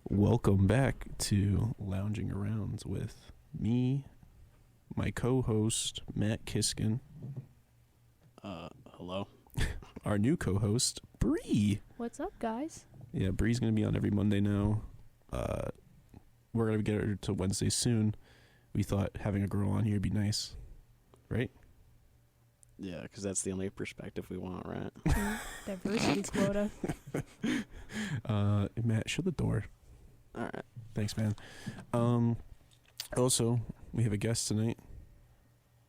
Welcome back to Lounging Around with me, my co-host, Matt Kiskin. Hello. Our new co-host, Bree. What's up, guys? Yeah, Bree's going to be on every Monday now. We're going to get her to Wednesday soon. We thought having a girl on here would be nice, right? Yeah, because that's the only perspective we want, right? Diversity quota. Matt, shut the door. All right. Thanks, man. Also, we have a guest tonight,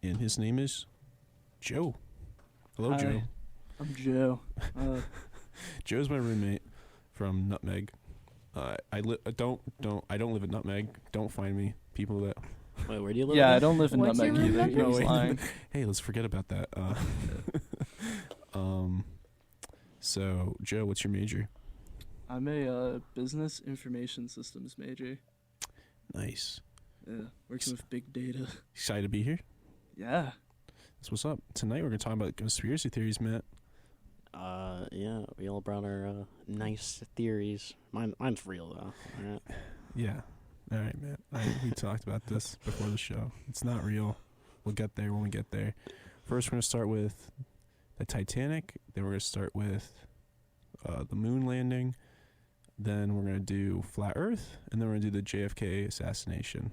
and his name is Joe. Hello, Hi, Joe. I'm Joe. Joe's my roommate from Nutmeg. I don't live in Nutmeg. Don't find me, people that. Wait, where do you live? Yeah, I again? don't live in What's Nutmeg your either. room number? He's lying. Hey, let's forget about that. So Joe, what's your major? I'm a business information systems major. Nice. Yeah, working with big data. Excited to be here. Yeah. That's what's up. Tonight we're gonna talk about conspiracy theories, Matt. Yeah, we all brought our nice theories. Mine's real though. All right. Yeah. All right, Matt. We talked about this before the show. It's not real. We'll get there when we get there. First, we're gonna start with the Titanic. Then we're gonna start with the moon landing. Then we're gonna do flat Earth, and then we're gonna do the JFK assassination.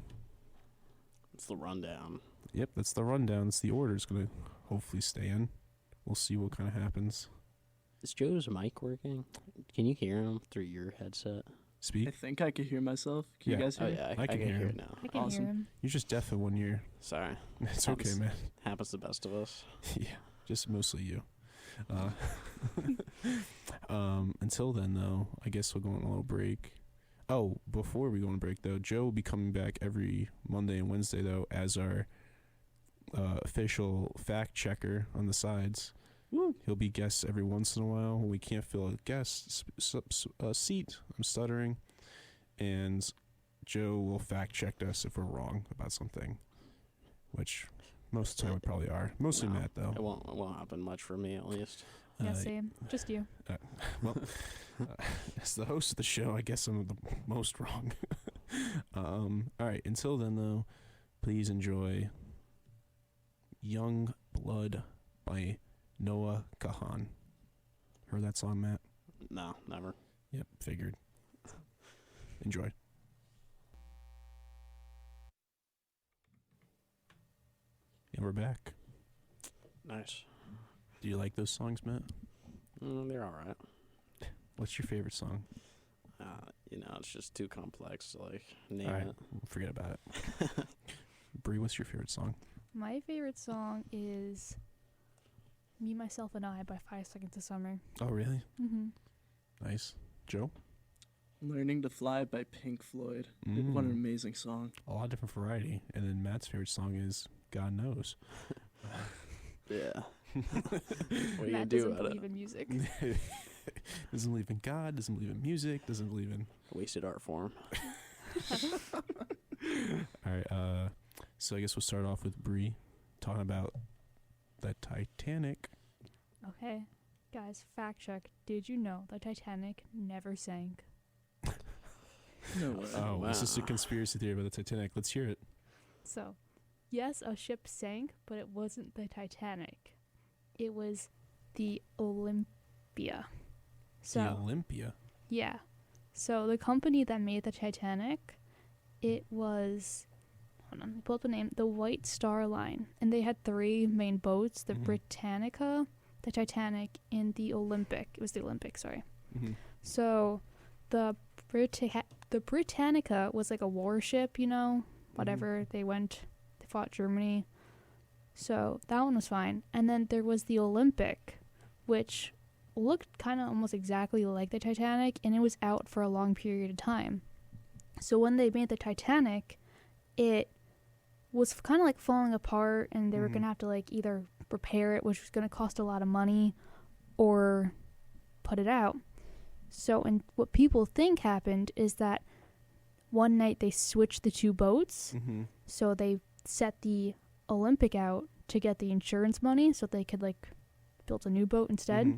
It's the rundown. Yep, that's the rundown. It's the order. It's gonna hopefully stay in. We'll see what kind of happens. Is Joe's mic working? Can you hear him through your headset? I Speak. think I could hear myself. Can Yeah. you guys hear Oh me? yeah, I I can can hear hear him. it now. I can Awesome. hear him. You're just deaf in one ear. Sorry, It's okay, Happens. man. happens to the best of us. Yeah, just mostly you. Until then, though, I guess we'll go on a little break. Oh, before we go on a break, though, Joe will be coming back every Monday and Wednesday, though, as our official fact checker on the sides. Woo. He'll be guests every once in a while when we can't fill a guest seat. I'm stuttering. And Joe will fact check us if we're wrong about something, which most of the time we probably are. Mostly No, Matt, though. It won't happen much for me at least. Yeah, Uh, same. Just you. Well, as the host of the show, I guess I'm the most wrong. All right. Until then, though, please enjoy Young Blood by Noah Kahan. Heard that song, Matt? No, never. Yep, figured. Enjoy. And we're back. Nice. Do you like those songs, Matt? They're all right. What's your favorite song? It's just too complex to name All right, it. forget about it. Bree, what's your favorite song? My favorite song is Me, Myself, and I by 5 Seconds of Summer. Oh, really? Mm-hmm. Nice. Joe? Learning to Fly by Pink Floyd. What an amazing song. A lot of different variety. And then Matt's favorite song is God Knows. Yeah. What are you gonna Matt do doesn't about believe it? in music. Doesn't believe in God, doesn't believe in music, doesn't believe in... Wasted art form. All right, so I guess we'll start off with Bree talking about the Titanic. Okay. Guys, fact check. Did you know the Titanic never sank? No way. Oh, wow. This is a conspiracy theory about the Titanic. Let's hear it. So, yes, a ship sank, but it wasn't the Titanic. It was the Olympia. So, The Olympia. yeah. So the company that made the Titanic, it was, hold on, let me pull up the name, the White Star Line. And they had 3 main boats, the Mhm. Britannica, the Titanic, and the Olympic. It was the Olympic, sorry. Mm-hmm. So the Britannica was like a warship, whatever. They fought Germany. So that one was fine. And then there was the Olympic, which looked kind of almost exactly like the Titanic, and it was out for a long period of time. So when they made the Titanic, it was kind of falling apart, and they were going to have to either repair it, which was going to cost a lot of money, or put it out. So, and what people think happened is that one night they switched the 2 boats. Mm-hmm. So they set the Olympic out to get the insurance money so they could build a new boat instead. Mm-hmm.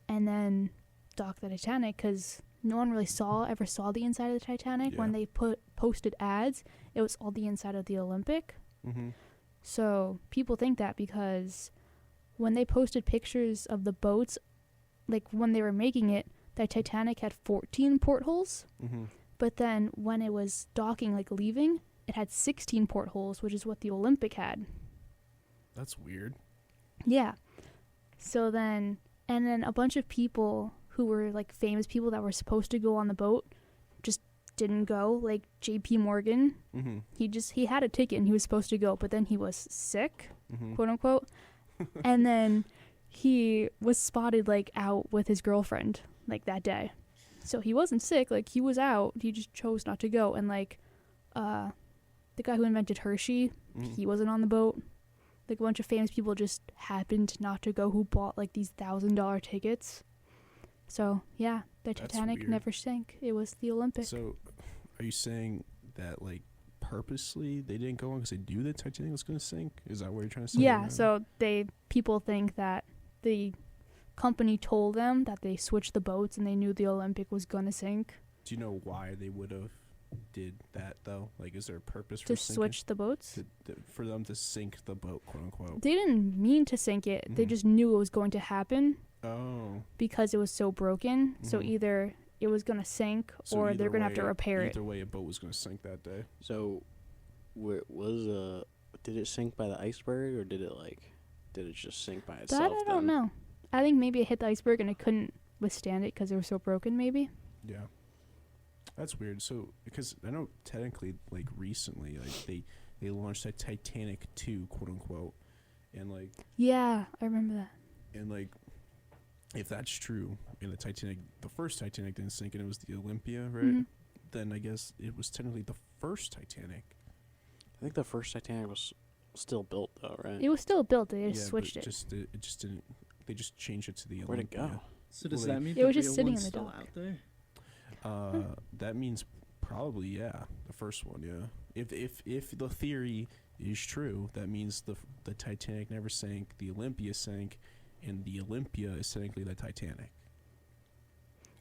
And then dock the Titanic because no one really ever saw the inside of the Titanic. When they posted ads, it was all the inside of the Olympic. Mm-hmm. So people think that because when they posted pictures of the boats, like when they were making it, the Titanic had 14 portholes. Mm-hmm. But then when it was docking, like leaving, it had 16 portholes, which is what the Olympic had. That's weird. Yeah. So then, and then a bunch of people who were like famous people that were supposed to go on the boat just didn't go. Like J.P. Morgan, Mm-hmm. he had a ticket and he was supposed to go, but then he was sick, Mm-hmm. quote unquote. And then he was spotted like out with his girlfriend like that day. So he wasn't sick, like he was out. He just chose not to go. And like the guy who invented Hershey, Mm-hmm. he wasn't on the boat. Like a bunch of famous people just happened not to go who bought like these $1,000 tickets. So yeah, the That's Titanic weird. never sank. It was the Olympic. So, are you saying that like purposely they didn't go on because they knew the Titanic was going to sink? Is that what you're trying to say? Yeah, right now? so people think that the company told them that they switched the boats and they knew the Olympic was gonna sink Do you know why they would have did that though? Like, is there a purpose for to sinking? switch the boats. For them to sink the boat, quote unquote? They didn't mean to sink it. They Mhm. just knew it was going to happen Oh, because it was so broken. So Mhm. either it was gonna sink so or either they're gonna have way- to repair it. Either way, a boat was going to sink that day. So, did it sink by the iceberg, or did it just sink by itself? That I don't know. I think maybe it hit the iceberg and it couldn't withstand it because it was so broken. Maybe. Yeah, that's weird. So, because I know technically, like recently, like they launched that Titanic 2, quote unquote, and like Yeah, I remember that. and like if that's true, and the first Titanic didn't sink, and it was the Olympia, right? Mhm. Then I guess it was technically the first Titanic. I think the first Titanic was still built, though, right? It was still built. They just Yeah, switched but it. it just didn't. They just changed it to the Where'd it Olympia. go? So does Well, that mean it the was just real sitting one's in the still dock. out there? That means probably the first one. Yeah, if the theory is true, that means the Titanic never sank, the Olympia sank, and the Olympia is technically the Titanic.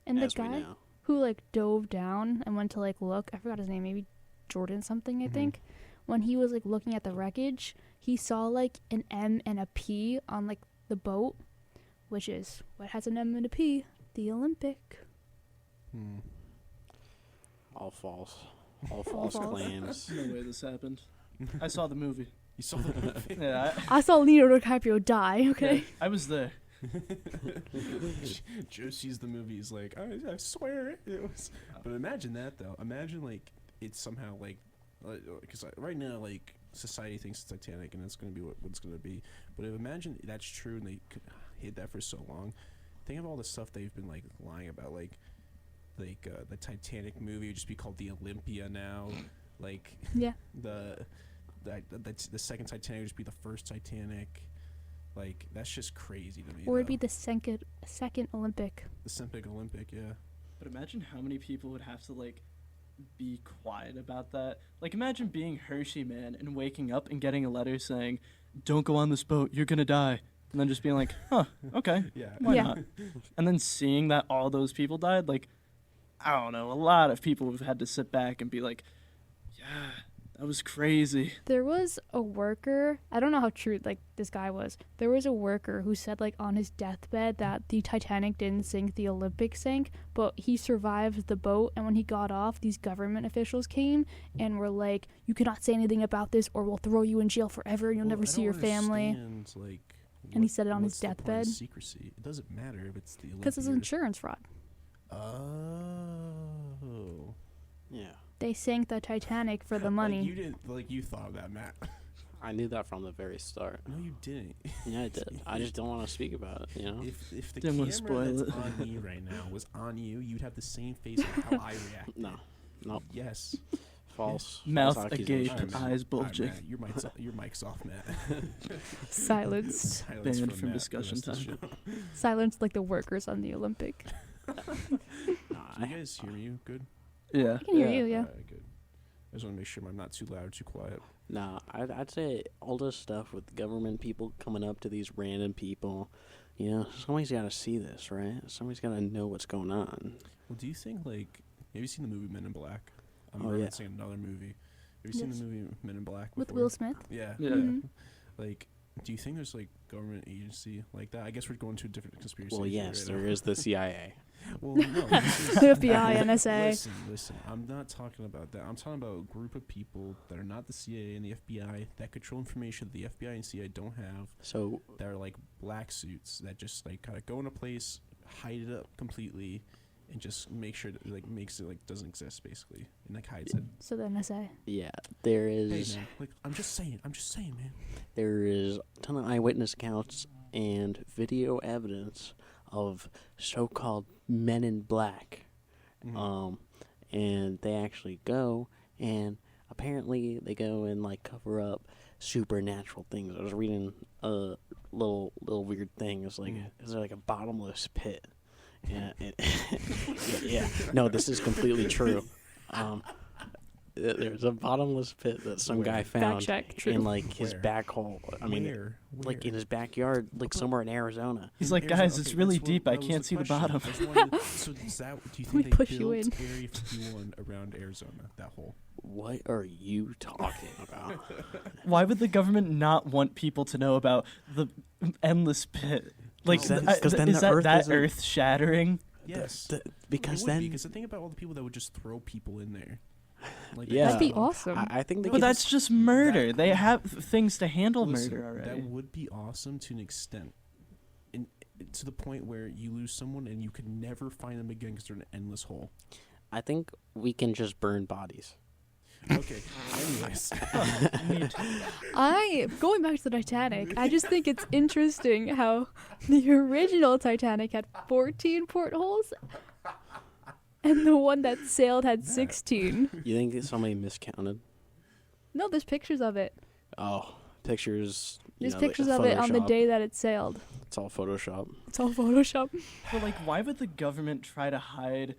And the As we guy know. who like dove down and went to like look, I forgot his name, maybe Jordan something, I Mhm. think. When he was like looking at the wreckage, he saw like an M and a P on like the boat, which is what has an M and a P? The Olympic. Hmm. All false. All false false. claims. No way this happened. I saw the movie. You saw the movie. Yeah, I saw Leonardo DiCaprio die, okay? yeah, I was there. Joe sees the movie. He's like, I swear it was. But imagine that though. Imagine like it's somehow like, because right now like society thinks it's Titanic and it's gonna be what it's gonna be. But if imagine that's true and they could hid that for so long. Think of all the stuff they've been like lying about, like the Titanic movie would just be called the Olympia now. Like Yeah. the second Titanic would just be the first Titanic. Like that's just crazy to me. Or it'd though. be the second Olympic. The Olympic Olympic, yeah. But imagine how many people would have to like be quiet about that. Like imagine being Hershey man and waking up and getting a letter saying, "Don't go on this boat, you're gonna die." And then just being like, "Huh, okay, Yeah. why Yeah. not?" And then seeing that all those people died, like I don't know, a lot of people have had to sit back and be like, "Yeah, that was crazy." There was a worker, I don't know how true like this guy was. There was a worker who said like on his deathbed that the Titanic didn't sink, the Olympic sank, but he survived the boat, and when he got off, these government officials came and were like, "You cannot say anything about this or we'll throw you in jail forever and you'll never see your family." Like, And he said it on his what's the point of deathbed. secrecy. It doesn't matter if it's the Because it's Olympia. insurance fraud. Oh. Yeah. They sank the Titanic for the money. Like you didn't. Like you thought of that, Matt. I knew that from the very start. No, you didn't. Yeah, I did. I just don't want to speak about it, you know? If the Didn't wanna camera spoil that's it. on you right now was on you, you'd have the same face of how I react. No. Nope. Yes. False. Mouth false agape, accusations. eyes All right, bulging. Matt, your mic's off, Matt. Silence. Silence Banned from Matt discussion for the rest of the show. Silence like the workers on the Olympic. Nah, Can you guys hear me good? Yeah. I can hear you, yeah. Alright, good. I just want to make sure I'm not too loud or too quiet. Nah, I'd say all this stuff with government people coming up to these random people You know, somebody's got to see this, right? Somebody's got to know what's going on. Well, do you think, like, have you seen the movie Men in Black? I'm Oh, yeah. referencing another movie. Have you seen Yes. the movie Men in Black With before? Will Smith. Yeah. Yeah. Mhm. Like, do you think there's, like, government agency like that? I guess we're going to a different conspiracy. Well, theory yes, right there now. is the CIA. Well, no. FBI, NSA. Listen. I'm not talking about that. I'm talking about a group of people that are not the CIA and the FBI that control information that the FBI and CIA don't have. So, That are like black suits that just like kind of go in a place, hide it up completely, and just make sure that like makes it like doesn't exist basically, and like hides it. So the NSA. yeah, there Hey is man, like I'm just saying, man. there is a ton of eyewitness accounts and video evidence of so-called men in black. Mhm. And they actually go, and apparently they go and like cover up supernatural things. I was reading a little weird thing. It's like, is there like a bottomless pit? Yeah, yeah. No, this is completely true. There's a bottomless pit that some guy found check, true. in like his Where? back hole. I mean, Where? like in his backyard, like somewhere in Arizona. He's like, Arizona- guys, it's okay, really that's what- deep. I that was can't see the question. bottom. I just wanted- so is that, do you We think they push you built in. Area 51 around Arizona? That hole. What are you talking about? Why would the government not want people to know about the endless pit? Like, Because then- 'cause then is the that Earth that isn't- earth shattering? Yes. Because It would then, be, because think about all the people that would just throw people in there. Like Yeah. That'd be awesome. I think they But could that's just murder. that- They have things to handle Listen, murder already. That would be awesome to an extent, and to the point where you lose someone and you can never find them again because they're in an endless hole. I think we can just burn bodies. Okay. Anyways, Going back to the Titanic, I just think it's interesting how the original Titanic had 14 portholes and the one that sailed had 16. You think that somebody miscounted? No, there's pictures of it. Oh, pictures. There's pictures of it on the Photoshop. day that it sailed. It's all Photoshop. It's all Photoshop. But like, why would the government try to hide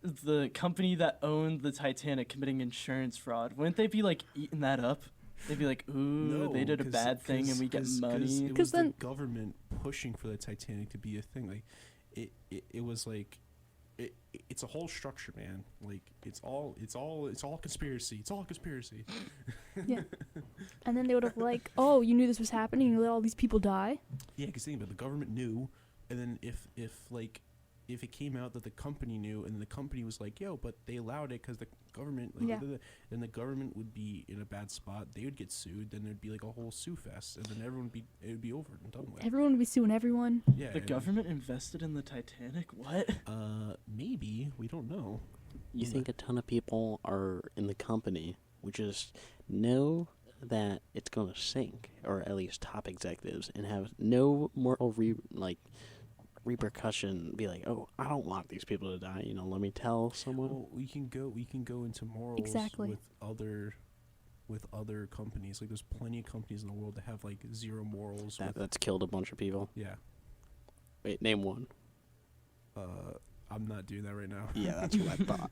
the company that owned the Titanic committing insurance fraud? Wouldn't they be like eating that up? They'd be like, ooh, no, they did a bad thing and we get money. It 'Cause was then- the government pushing for the Titanic to be a thing. Like, it was like, it's a whole structure, man. Like, it's all conspiracy. It's all conspiracy. Yeah. And then they would have like, oh, you knew this was happening, you let all these people die? Yeah, because think about it, the government knew, and then if it came out that the company knew, and the company was like, yo, but they allowed it because the government, like, Yeah. then the government would be in a bad spot. They would get sued. Then there'd be like a whole sue fest, and then it would be over and done with. Everyone would be suing everyone. Yeah, The and, government invested in the Titanic? What? maybe we don't know. You think a ton of people are in the company would just know that it's going to sink, or at least top executives, and have no moral repercussion. Be like, oh, I don't want these people to die. You know, let me tell someone. Well, we can go into morals Exactly. with other companies. Like, there's plenty of companies in the world that have like zero morals. That's killed a bunch of people. Yeah. Wait, name one. I'm not doing that right now. Yeah, that's what I thought.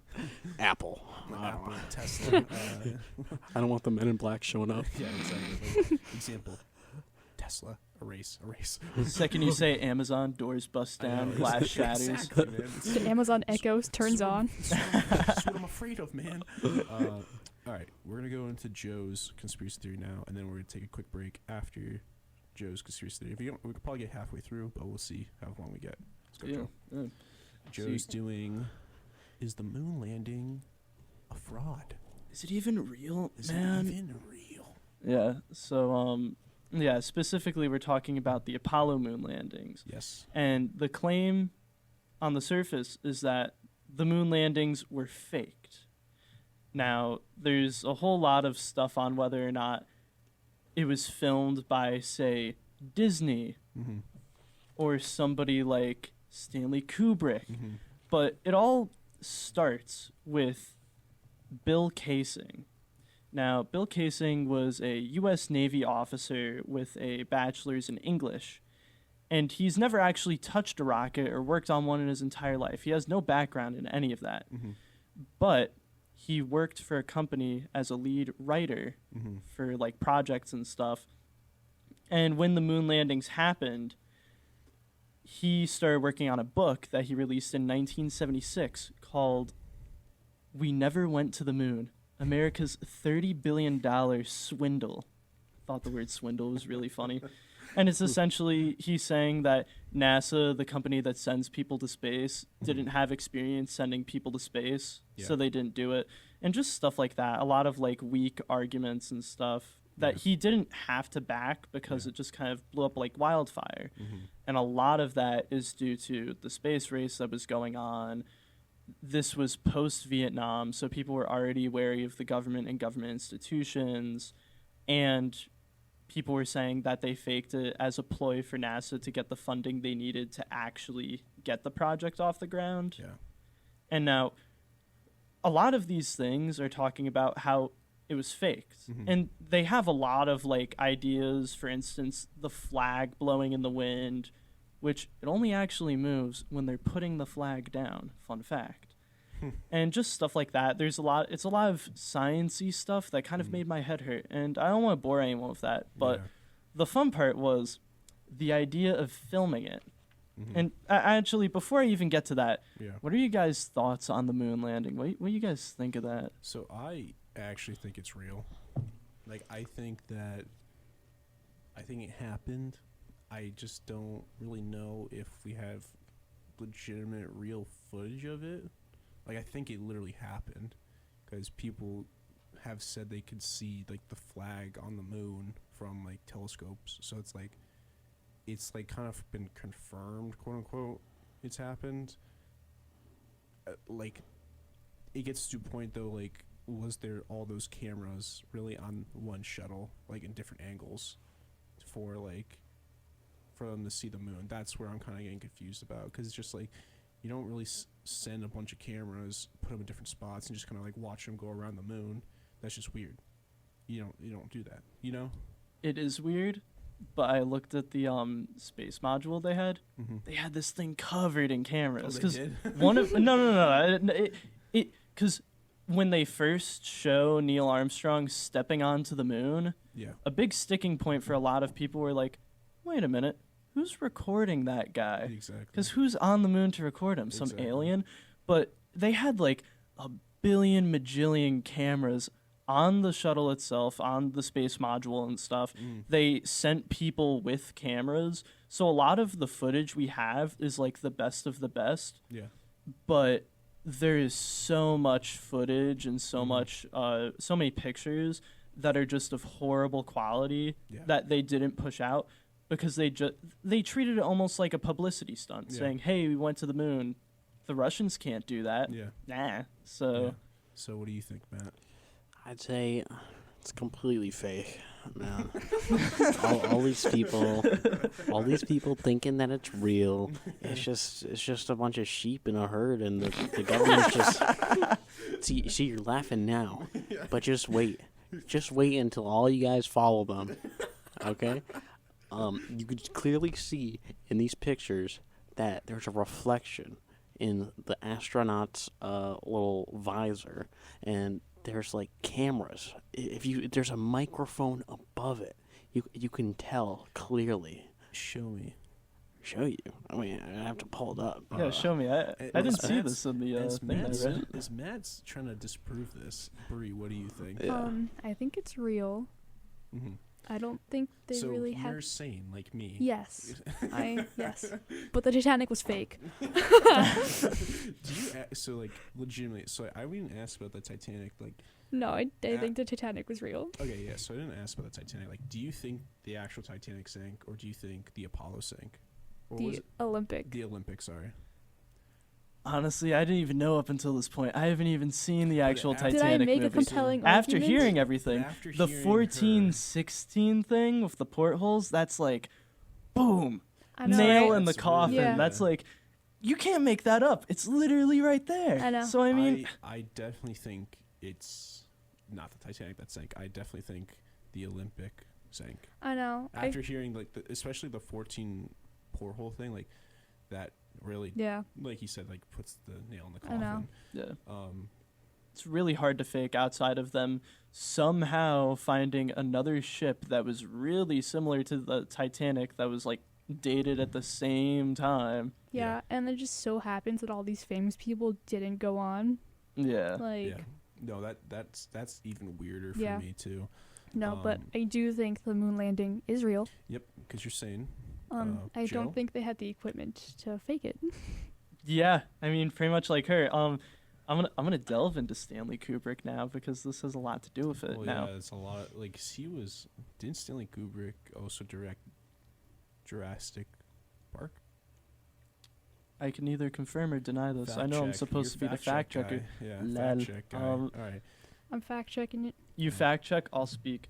Apple. Apple, Tesla. I don't want the Men in Black showing up. Yeah, exactly. Like, example: Tesla, erase. The second you say Amazon, doors bust I know, down, it's- glass shatters. Exactly, man. The Amazon Echoes turns on. That's what I'm afraid of, man. All right, we're gonna go into Joe's conspiracy theory now, and then we're gonna take a quick break after Joe's conspiracy theory. If we don't, we could probably get halfway through, but we'll see how long we get. Let's go, Joe. Yeah. Joe's doing. Is the moon landing a fraud? Is it even real, Is man? it even real? Yeah. So, yeah, specifically, we're talking about the Apollo moon landings. Yes. And the claim on the surface is that the moon landings were faked. Now, there's a whole lot of stuff on whether or not it was filmed by, say, Disney Mm-hmm. or somebody like Stanley Kubrick. Mm-hmm. But it all starts with Bill Casing. Now, Bill Casing was a U.S. Navy officer with a bachelor's in English, and he's never actually touched a rocket or worked on one in his entire life. He has no background in any of that. Mm-hmm. But he worked for a company as a lead writer Mm-hmm. for like projects and stuff. And when the moon landings happened, he started working on a book that he released in 1976 called "We Never Went to the Moon: America's $30 billion Swindle." Thought the word swindle was really funny. And it's essentially, he's saying that NASA, the company that sends people to space, didn't have experience sending people to space, so they didn't do it. And just stuff like that. A lot of like weak arguments and stuff that he didn't have to back because it just kind of blew up like wildfire. And a lot of that is due to the space race that was going on. This was post-Vietnam, so people were already wary of the government and government institutions. And people were saying that they faked it as a ploy for NASA to get the funding they needed to actually get the project off the ground. Yeah. And now, a lot of these things are talking about how it was faked. And they have a lot of, like, ideas. For instance, the flag blowing in the wind, which it only actually moves when they're putting the flag down. Fun fact. And just stuff like that. It's a lot of science-y stuff that kind of made my head hurt. And I don't want to bore anyone with that, but the fun part was the idea of filming it. And actually, before I even get to that, what are you guys' thoughts on the moon landing? What do you guys think of that? So I actually think it's real. Like, I think it happened. I just don't really know if we have legitimate real footage of it. Like, I think it literally happened because people have said they could see, like, the flag on the moon from, like, telescopes. So it's kind of been confirmed, quote unquote, it's happened. Like, it gets to a point, though, like, was there all those cameras really on one shuttle, like, in different angles for them to see the moon? That's where I'm kind of getting confused about, because it's just, like, you don't really send a bunch of cameras, put them in different spots, and just kind of, like, watch them go around the moon. That's just weird. You don't do that, you know? It is weird, but I looked at the space module they had. They had this thing covered in cameras. Oh, they did? No. Because when they first show Neil Armstrong stepping onto the moon, a big sticking point for a lot of people were like, wait a minute. Who's recording that guy? Exactly. Because who's on the moon to record him? Some alien? But they had like a billion majillion cameras on the shuttle itself, on the space module and stuff. They sent people with cameras. So a lot of the footage we have is like the best of the best. Yeah. But there is so much footage and so so many pictures that are just of horrible quality that they didn't push out. Because they treated it almost like a publicity stunt, saying, "Hey, we went to the moon." The Russians can't do that. Nah. So what do you think, Matt? I'd say it's completely fake, man. all these people thinking that it's real. It's just a bunch of sheep in a herd, and the government's just see. You're laughing now, but just wait until all you guys follow them. Okay. You could clearly see in these pictures that there's a reflection in the astronaut's little visor, and there's like cameras. There's a microphone above it. You can tell clearly. Show me. Show you. I mean, I have to pull it up. Yeah, show me. I didn't see this in the thing I read. Is Matt's trying to disprove this? Bree, what do you think? I think it's real. I don't think they really have. So you're sane like me. Yes, yes, but the Titanic was fake. So like legitimately? So I didn't ask about the Titanic. Like, no, I think the Titanic was real. Okay, yeah. So I didn't ask about the Titanic. Like, do you think the actual Titanic sank, or do you think the Apollo sank? Or the Olympic. The Olympic, sorry. Honestly, I didn't even know up until this point. I haven't even seen the actual Titanic movie. Did I make a compelling After argument? hearing everything, the 1416 thing with the portholes, that's like, boom, nail in the coffin. Yeah. That's like, you can't make that up. It's literally right there. I know. So I mean, I definitely think it's not the Titanic that sank. I definitely think the Olympic sank. I know. After hearing like especially the 14 porthole thing, like that. Really, like he said, like puts the nail in the coffin. I know. Yeah. It's really hard to fake outside of them somehow finding another ship that was really similar to the Titanic that was like dated at the same time. Yeah, and it just so happens that all these famous people didn't go on. Yeah. Like, Yeah. No, that's even weirder for Yeah. me too. no, but Um, I do think the moon landing is real. Yep, because you're saying. I Joe? don't think they had the equipment to fake it. Yeah, I mean, pretty much like her. I'm gonna delve into Stanley Kubrick now because this has a lot to do with it Well, now. yeah, it's a lot. Like didn't Stanley Kubrick also direct Jurassic Park? I can neither confirm or deny this. I Fact know I'm check. supposed to be You're the fact check checker. guy. Yeah, Lol. fact check guy. All right. I'm fact checking it. You fact check, I'll speak.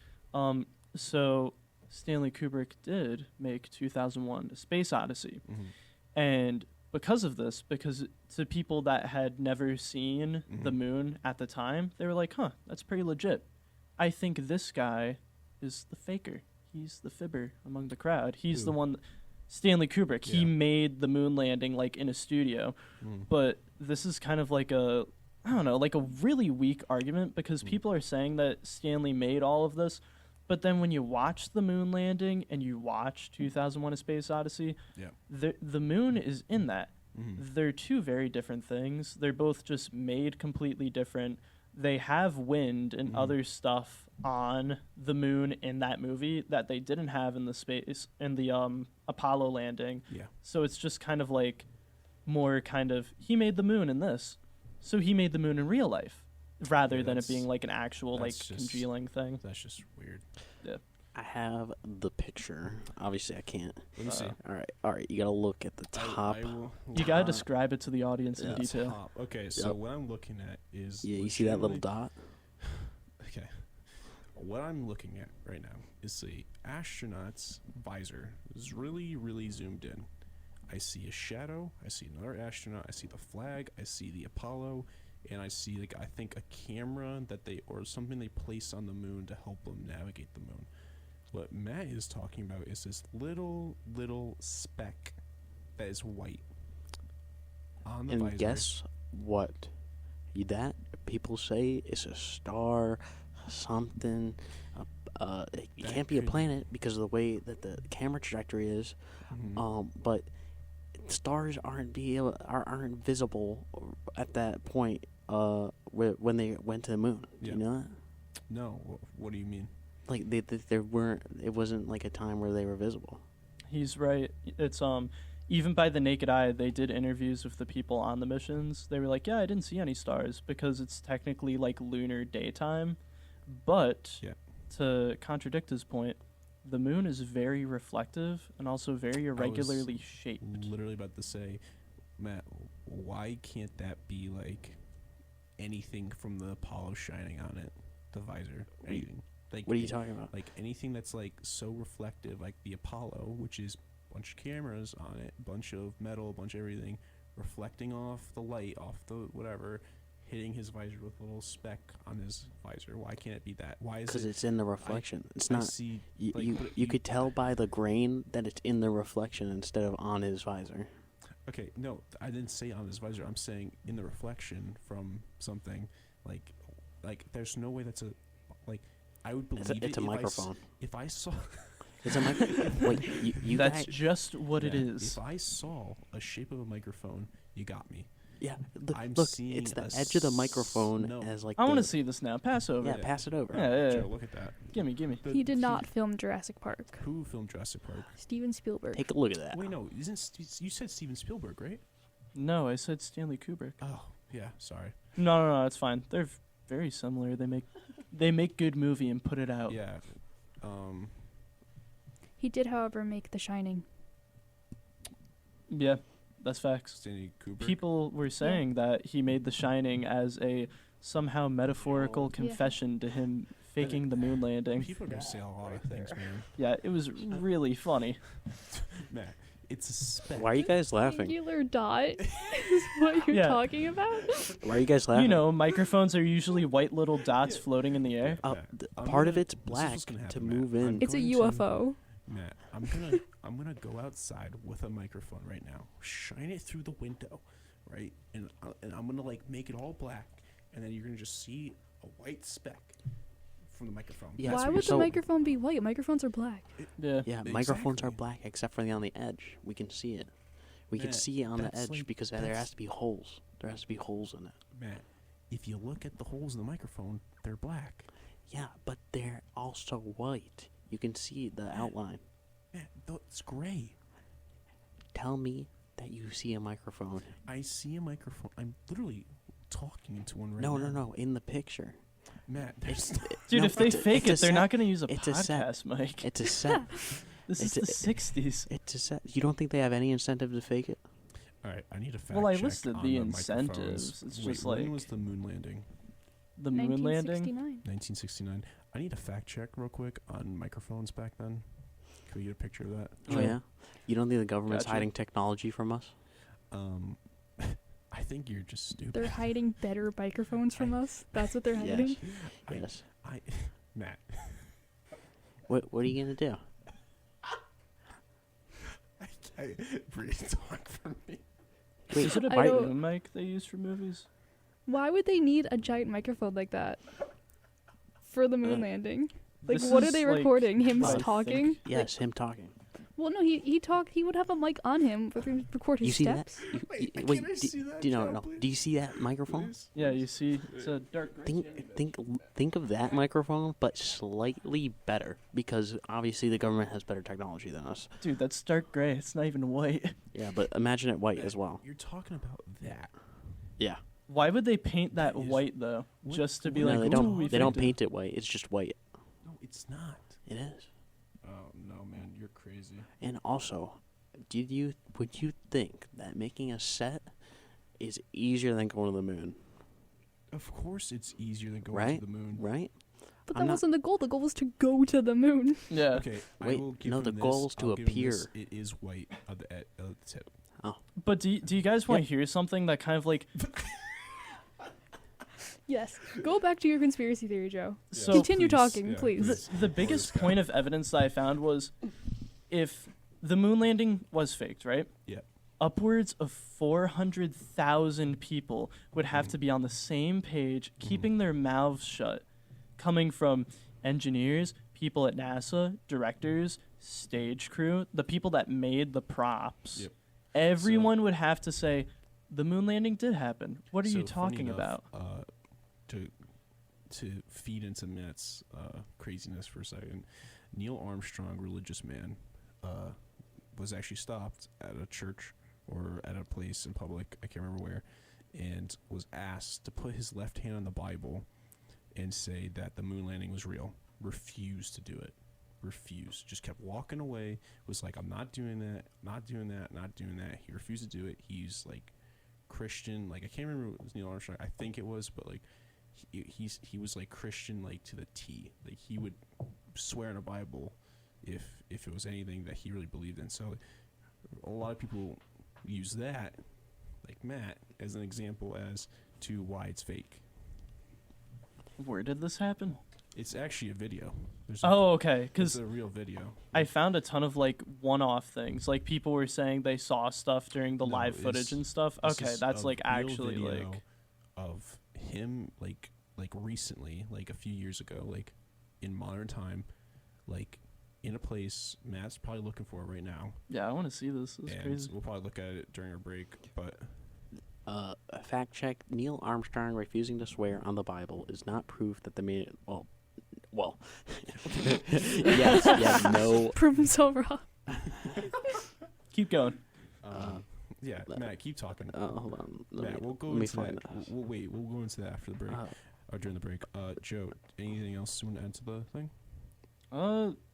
So Stanley Kubrick did make 2001: A Space Odyssey, Mhm. and because of this, because to people that had never seen the Mhm. moon at the time, they were like, "Huh, that's pretty legit." I think this guy is the faker. He's the fibber among the crowd. He's Who? the one. Stanley Kubrick. He Yeah. made the moon landing like in a studio, Mm. but this is kind of like a, I don't know, like a really weak argument because Mm. people are saying that Stanley made all of this, but then when you watch the moon landing and you watch 2001: A Space Odyssey, Yeah. the moon is in that. Mhm. They're two very different things. They're both just made completely different. They have wind and Mhm. other stuff on the moon in that movie that they didn't have in the Apollo landing. Yeah. So it's just kind of like more kind of he made the moon in this, so he made the moon in real life, rather Yeah, than it that's- being like an actual like that's just- congealing thing. That's just weird. I have the picture. Obviously, I can't. Let me see. All right. You gotta look at the top. I will. You gotta Uh, describe it to the audience in yeah. detail. Top. Okay, so Yep. what I'm looking at is. Yeah, you see that little legitimately- dot? Okay. What I'm looking at right now is the astronaut's visor. It's really, really zoomed in. I see a shadow. I see another astronaut. I see the flag. I see the Apollo, and I see like I think a camera that they or something they place on the moon to help them navigate the moon. What Matt is talking about is this little speck that is white on the And visor. guess what? That people say is a star, something. It That can't be a could- planet because of the way that the camera trajectory is. Mhm. But stars aren't visible at that point. When they went to the moon. Do Yeah. you know that? No, what do you mean? Like they weren't. It wasn't like a time where they were visible. He's right. It's even by the naked eye, they did interviews with the people on the missions. They were like, "Yeah, I didn't see any stars because it's technically like lunar daytime." But Yeah. to contradict his point, the moon is very reflective and also very irregularly shaped. Literally about to say, Matt, why can't that be like anything from the Apollo shining on it, the visor, anything? Like, What are you talking about? Like anything that's like so reflective, like the Apollo, which is a bunch of cameras on it, bunch of metal, bunch of everything, reflecting off the light, off the whatever, hitting his visor with a little speck on his visor. Why can't it be that? Why is Because it? it's in the reflection. It's I not. see. You, like, you, but you could tell by the grain that it's in the reflection instead of on his visor. Okay, no, I didn't say on his visor. I'm saying in the reflection from something. Like there's no way that's a, like, I would believe It's a microphone. If I saw, It's a microphone. Wait, you That's guys, just what it Yeah, is. If I saw a shape of a microphone, you got me. yeah. Look, I'm look seeing it's the a edge of the microphone no. as like. I want to the- see this now. Pass over. Yeah, pass it over. Yeah. Joe, look at that. Gimme. He did not film Jurassic Park. Who filmed Jurassic Park? Steven Spielberg. Take a look at that. Wait, no, you said Steven Spielberg, right? No, I said Stanley Kubrick. Oh, yeah. Sorry. No, it's fine. They're very similar. They make good movie and put it out. Yeah. He did, however, make The Shining. Yeah, that's facts. Stanley Kubrick. People were saying that he made The Shining as a somehow metaphorical Yeah. confession to him faking the moon landing. People are gonna say a lot of things, man. Yeah, it was really funny. Matt, it's a speck. Why are you guys laughing? Angular dot is what you're Yeah. talking about? Why are you guys laughing? You know, microphones are usually white little dots floating in the air. Yeah. I'm Part of gonna- it's this is black what's gonna to happen, Matt. move in. I'm It's a going to- UFO. Matt, I'm gonna go outside with a microphone right now, shine it through the window, right, and I'm gonna like make it all black, and then you're gonna just see a white speck from the microphone. Yeah, Why so- would the so- microphone be white? Microphones are black. Yeah. Yeah, microphones are Exactly. black except for on the edge. We can see it. We can Matt, see it on the that's edge like- because there that's- has to be holes. There has to be holes in it. Matt, if you look at the holes in the microphone, they're black. Yeah, but they're also white. You can see the outline. Matt, it's gray. Tell me that you see a microphone. I see a microphone. I'm literally talking into one right No, now. no, no. In the picture. Matt, there's Dude, No, if they it's a- fake it's it, a they're not set. going to use a It's a set. podcast mic. It's a set. This is it's the a- 60s. It's a set. You don't think they have any incentive to fake it? All right, I need a fact Well, I check listed on the microphones. incentives. It's Wait, just when like- was the moon landing? The moon landing? 1969. 1969. I need a fact check real quick on microphones back then. Can we get a picture of that? Oh, yeah? You don't think the government's Gotcha. hiding technology from us? I think you're just stupid. They're hiding better microphones from us. That's what they're hiding. I- Yes. Matt, What are you going to do? I breathe talk for me. Wait, Is it a I don't- boom mic they use for movies? Why would they need a giant microphone like that for the moon landing? Like, This what are is, they like, recording? Him I think- talking? yes, him talking. Well, no, he talked. He would have a mic on him for him to record his You see that? steps. Wait, can I do, see that, do you know? Joe, No. please? Do you see that microphone? Please? Yeah, you see, it's a dark gray. Think of that microphone, but slightly better because obviously the government has better technology than us. Dude, that's dark gray. It's not even white. Yeah, but imagine it white as well. You're talking about that. Yeah. Why would they paint that That is- white though? what- Just to be what- No, like, they "Ooh, don't. we They don't faked it." paint it white. It's just white. No, it's not. It is. Oh no, man, you're crazy. And also, would you think that making a set is easier than going to the moon? Of course, it's easier than going Right? to the moon. Right? But I'm that not- wasn't the goal. The goal was to go to the moon. Yeah. Okay, I Wait, will give no, him the this. goal is to I'll give him this. appear. It is white at the tip. But do you guys want to hear something that kind of like Yes. Go back to your conspiracy theory, Joe. so Continue please, talking, yeah, please. the biggest point of evidence that I found was if the moon landing was faked, right? Yeah. Upwards of 400,000 people would have to be on the same page, keeping their mouths shut, coming from engineers, people at NASA, directors, stage crew, the people that made the props. Yep. Everyone would have to say, the moon landing did happen. What are So, you funny talking enough, about? To feed into Matt's craziness for a second, Neil Armstrong, religious man, was actually stopped at a church or at a place in public, I can't remember where, and was asked to put his left hand on the Bible and say that the moon landing was real. Refused to do it. Refused. Just kept walking away. Was like, I'm not doing that, not doing that, not doing that. He refused to do it. He's like Christian. Like, I can't remember if it was Neil Armstrong. I think it was, but like he was like Christian like to the T. Like, he would swear in a Bible if it was anything that he really believed in. So a lot of people use that, like Matt, as an example as to why it's fake. Where did this happen? It's actually a video. Oh, okay. It's Because a real video. I found a ton of like one-off things. Like people were saying they saw stuff during the No, live footage and stuff. This Okay, is that's a like real actually video like of him like recently, like a few years ago, like in modern time, like in a place Matt's probably looking for right now. yeah. I want to see this. This is And crazy. we'll probably look at it during our break. But A fact check: Neil Armstrong refusing to swear on the Bible is not proof that the man. Well. Yes. Yeah. No. Prove himself wrong. Keep going. yeah, Matt, keep talking. Hold on. Matt, we'll go let me into that. find that. We'll wait. We'll go into that after the break or during the break. Joe, anything else you want to add to the thing?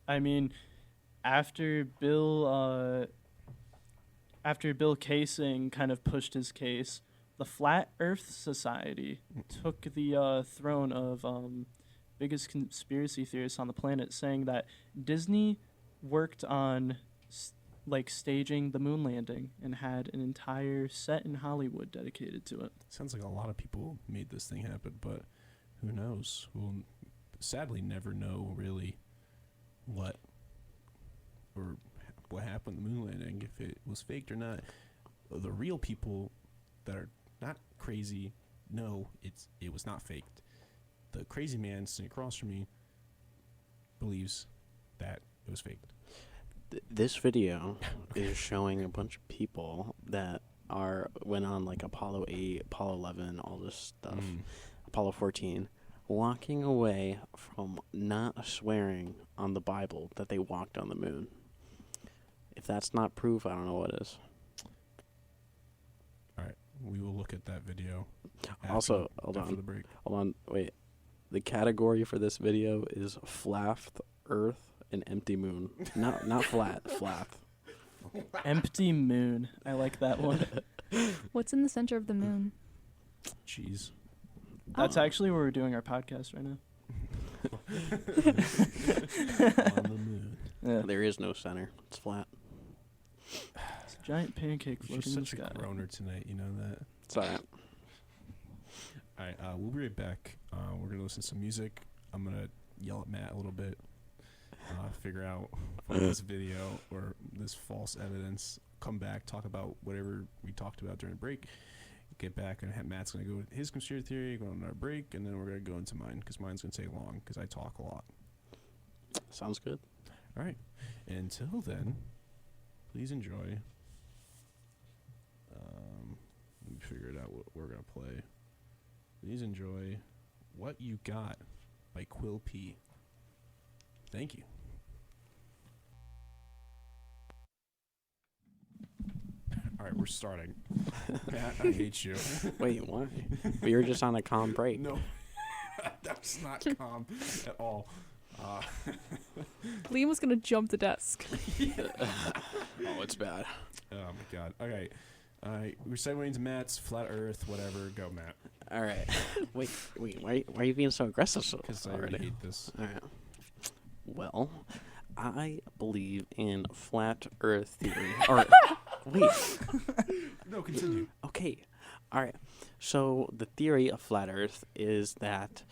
I mean, after Bill Casing kind of pushed his case, the Flat Earth Society took the throne of biggest conspiracy theorists on the planet, saying that Disney worked on staging the moon landing and had an entire set in Hollywood dedicated to it. Sounds like a lot of people made this thing happen, but who knows? We'll sadly never know really what happened to the moon landing, if it was faked or not. The real people that are not crazy know it was not faked. The crazy man sitting across from me believes that it was faked. This video is showing a bunch of people that went on like Apollo 8, Apollo 11, all this stuff, Apollo 14, walking away from not swearing on the Bible that they walked on the moon. If that's not proof, I don't know what is. All right, we will look at that video. Also, after the break. Hold on, wait. The category for this video is flat Earth and empty moon. Not flat, flat. Empty moon. I like that one. What's in the center of the moon? Cheese. That's actually where we're doing our podcast right now. On the moon. Yeah. There is no center. It's flat. It's a giant pancake You're floating in the such sky. a groaner tonight, you know that? It's all right. All right, we'll be right back. We're going to listen to some music. I'm going to yell at Matt a little bit, figure out this video or this false evidence, come back, talk about whatever we talked about during the break, get back, and Matt's going to go with his conspiracy theory, go on our break, and then we're going to go into mine, because mine's going to take long, because I talk a lot. Sounds good. All right. Until then, please enjoy. Let me figure it out what we're going to play. Please enjoy What You Got by Quill P. Thank you. All right, we're starting. Matt, I hate you. Wait, why? We were just on a calm break. No, that's not calm at all. Liam was gonna jump the desk. Oh, it's bad. Oh, my God. Okay. We're segueing into Matt's Flat Earth, whatever. Go, Matt. All right. Wait. Why are you being so aggressive Because I already? already hate this. All right. Well, I believe in flat Earth theory. Or wait. No, continue. Okay. All right. So the theory of flat Earth is that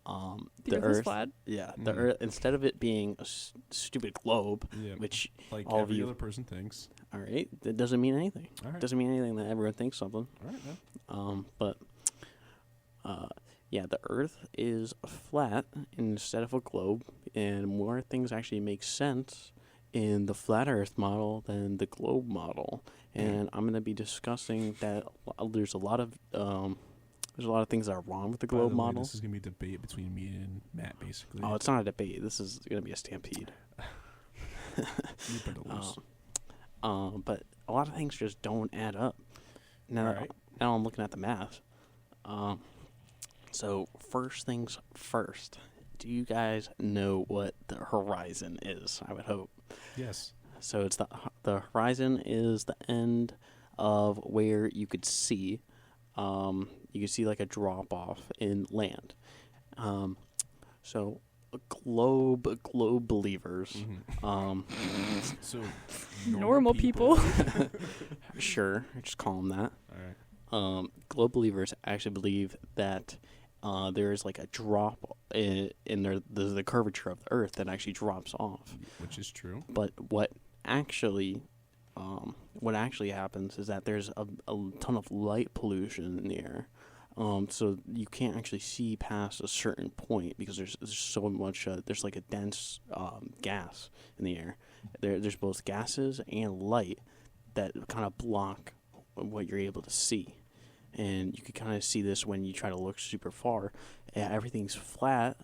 The Earth is flat. Yeah, the Mhm. Earth, instead of it being a stupid globe, Yeah, which like all of every you- other person thinks. all right, that doesn't mean anything. All right. Doesn't mean anything that everyone thinks something. All right, man. Yeah, the Earth is flat instead of a globe, and more things actually make sense in the flat Earth model than the globe model. And I'm going to be discussing that there's a lot of things that are wrong with the By globe the way, model. this is going to be a debate between me and Matt, basically. Oh, it's not a debate. This is going to be a stampede. You better lose. But a lot of things just don't add up. Now, All right. now I'm looking at the math. So first things first. Do you guys know what the horizon is? I would hope. Yes. So it's the horizon is the end of where you could see. You could see like a drop off in land. So globe believers. Mm-hmm. So Normal people. Sure, just call them that. All right. Globe believers actually believe that there's like a drop in the curvature of the Earth that actually drops off. Which is true. But what actually happens is that there's a ton of light pollution in the air. So you can't actually see past a certain point because there's so much. There's like a dense gas in the air. There's both gases and light that kind of block what you're able to see. And you can kind of see this when you try to look super far. Everything's flat,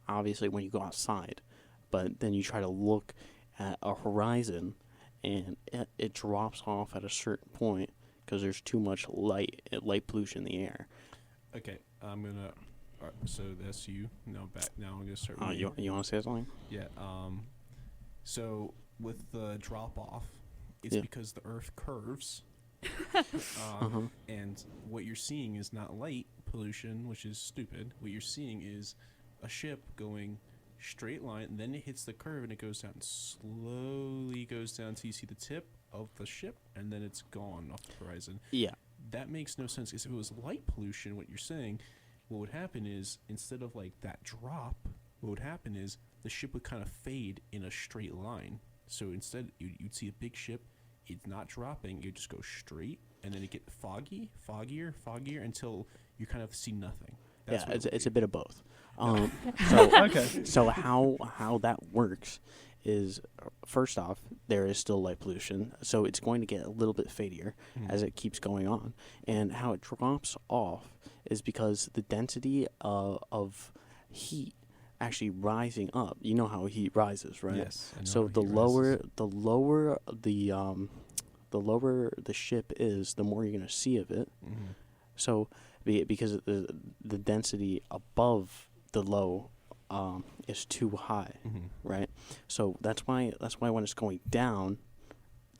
obviously, when you go outside. But then you try to look at a horizon, and it drops off at a certain point because there's too much light pollution in the air. Okay, I'm gonna. So that's you. No, back now. I'm gonna start. Oh, with you want to say something? Yeah. So with the drop off, it's Yeah. because the Earth curves. Uh-huh. And what you're seeing is not light pollution, which is stupid. What you're seeing is a ship going straight line, and then it hits the curve, and it goes down, slowly goes down till you see the tip of the ship, and then it's gone off the horizon. Yeah. That makes no sense. Because if it was light pollution, what you're saying, what would happen is, instead of like that drop, what would happen is the ship would kind of fade in a straight line. So instead, you'd see a big ship. It's not dropping. You just go straight, and then it get foggier until you kind of see nothing. That's what it's it would a be. bit of both. So Okay. so how that works is, first off, there is still light pollution, so it's going to get a little bit fadier as it keeps going on. And how it drops off is because the density of heat actually rising up. You know how heat rises, right? Yes. I know So how the heat lower rises. the lower the ship is, the more you're going to see of it. Mhm. So because the density above the low is too high, Mhm. right? So that's why when it's going down,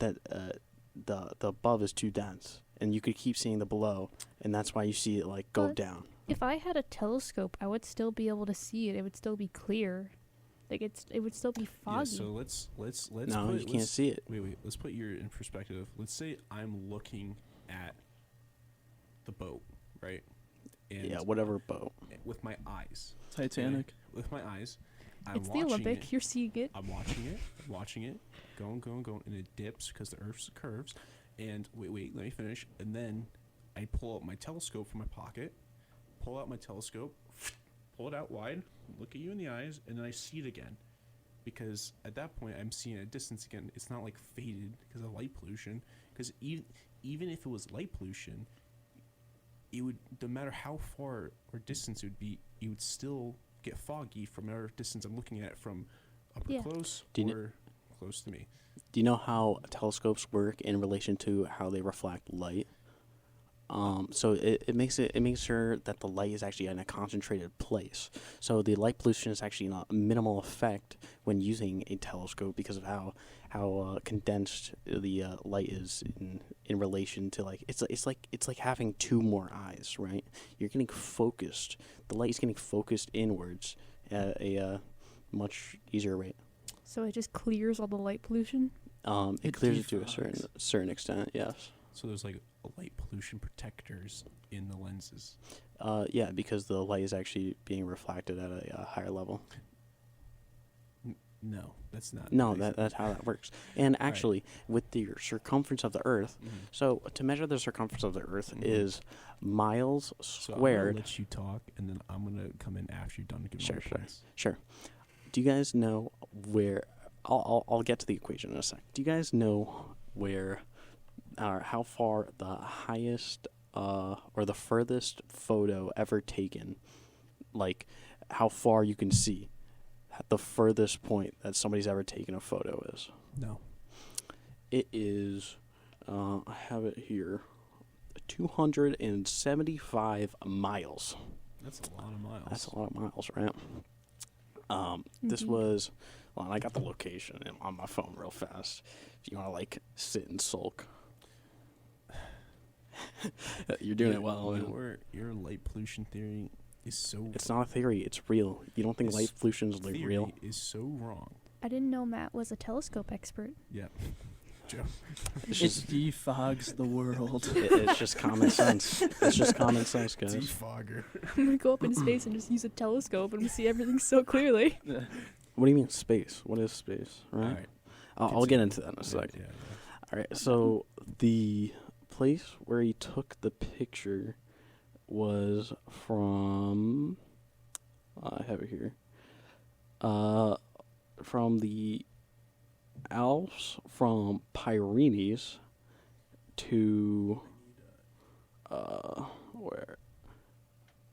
that the above is too dense, and you could keep seeing the below, and that's why you see it like go But down. If I had a telescope, I would still be able to see it. It would still be clear. Like it would still be foggy. Yeah, so let's No, put, you can't let's- see it. Wait. Let's put your in perspective. Let's say I'm looking at the boat, right? And Yeah, whatever boat. with my eyes. Titanic. With my eyes. I'm It's the watching Olympic. it. You're seeing it. I'm watching it, going, and it dips because the Earth's curves. And wait, let me finish. And then I pull out my telescope from my pocket, pull out my telescope, pull it out wide, look at you in the eyes, and then I see it again. Because at that point, I'm seeing a distance again. It's not like faded because of light pollution. Because even if it was light pollution, it would, no matter how far or distance it would be, you would still get foggy from whatever distance I'm looking at from up or Yeah. close Do you or close to me. Do you know how telescopes work in relation to how they reflect light? So it makes sure that the light is actually in a concentrated place. So the light pollution is actually not a minimal effect when using a telescope because of how condensed the light is in relation to, like, it's like having two more eyes, right? You're getting focused. The light is getting focused inwards at a much easier rate. So it just clears all the light pollution. It It clears it to a defogs. certain extent, yes. So there's like light pollution protectors in the lenses. Yeah, because the light is actually being reflected at a higher level. No, that's not. No, nice. that's how that works. And actually, with the circumference of the Earth, Mhm. so to measure the circumference of the Earth Mhm. is miles So I'm squared. gonna let you talk, and then I'm gonna come in after you're done giving Sure, my sure. points. Sure. Do you guys know where? I'll get to the equation in a sec. Do you guys know where, or how far the highest or the furthest photo ever taken, like how far you can see the furthest point that somebody's ever taken a photo is? No. It is, I have it here, 275 miles. That's a lot of miles. That's a lot of miles, right? This Indeed. was, well, and I got the location on my phone real fast. If you want to, like, sit and sulk. You're doing it well, man. Your light pollution theory is so. It's not a theory, it's real. You don't think It's light pollution is, like, theory real? is so wrong. I didn't know Matt was a telescope expert. Yeah. Joe. It's It just, defogs the world. it's just common sense. It's just common sense, guys. Defogger. I'm gonna go up in space and just use a telescope and see everything so clearly. What do you mean space? What is space, right? All right. I'll get into that in a Yeah, sec. yeah. All right, so the place where he took the picture was from, I have it here, from the Alps from Pyrenees to, where?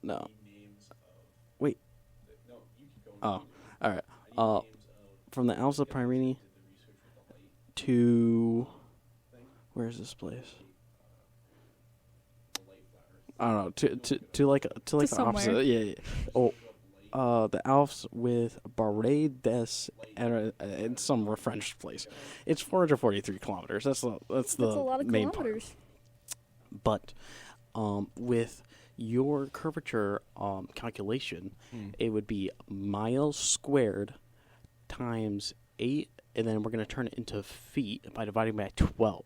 No. Wait. Oh, all right. From the Alps of Pyrenees to, where's this place? I don't know. To like the somewhere. opposite. Yeah. Oh, the Alps with Barret des and some French place. It's 443 kilometers. That's the That's a lot of main kilometers. part. But with your curvature calculation, it would be miles squared times 8, and then we're going to turn it into feet by dividing by 12,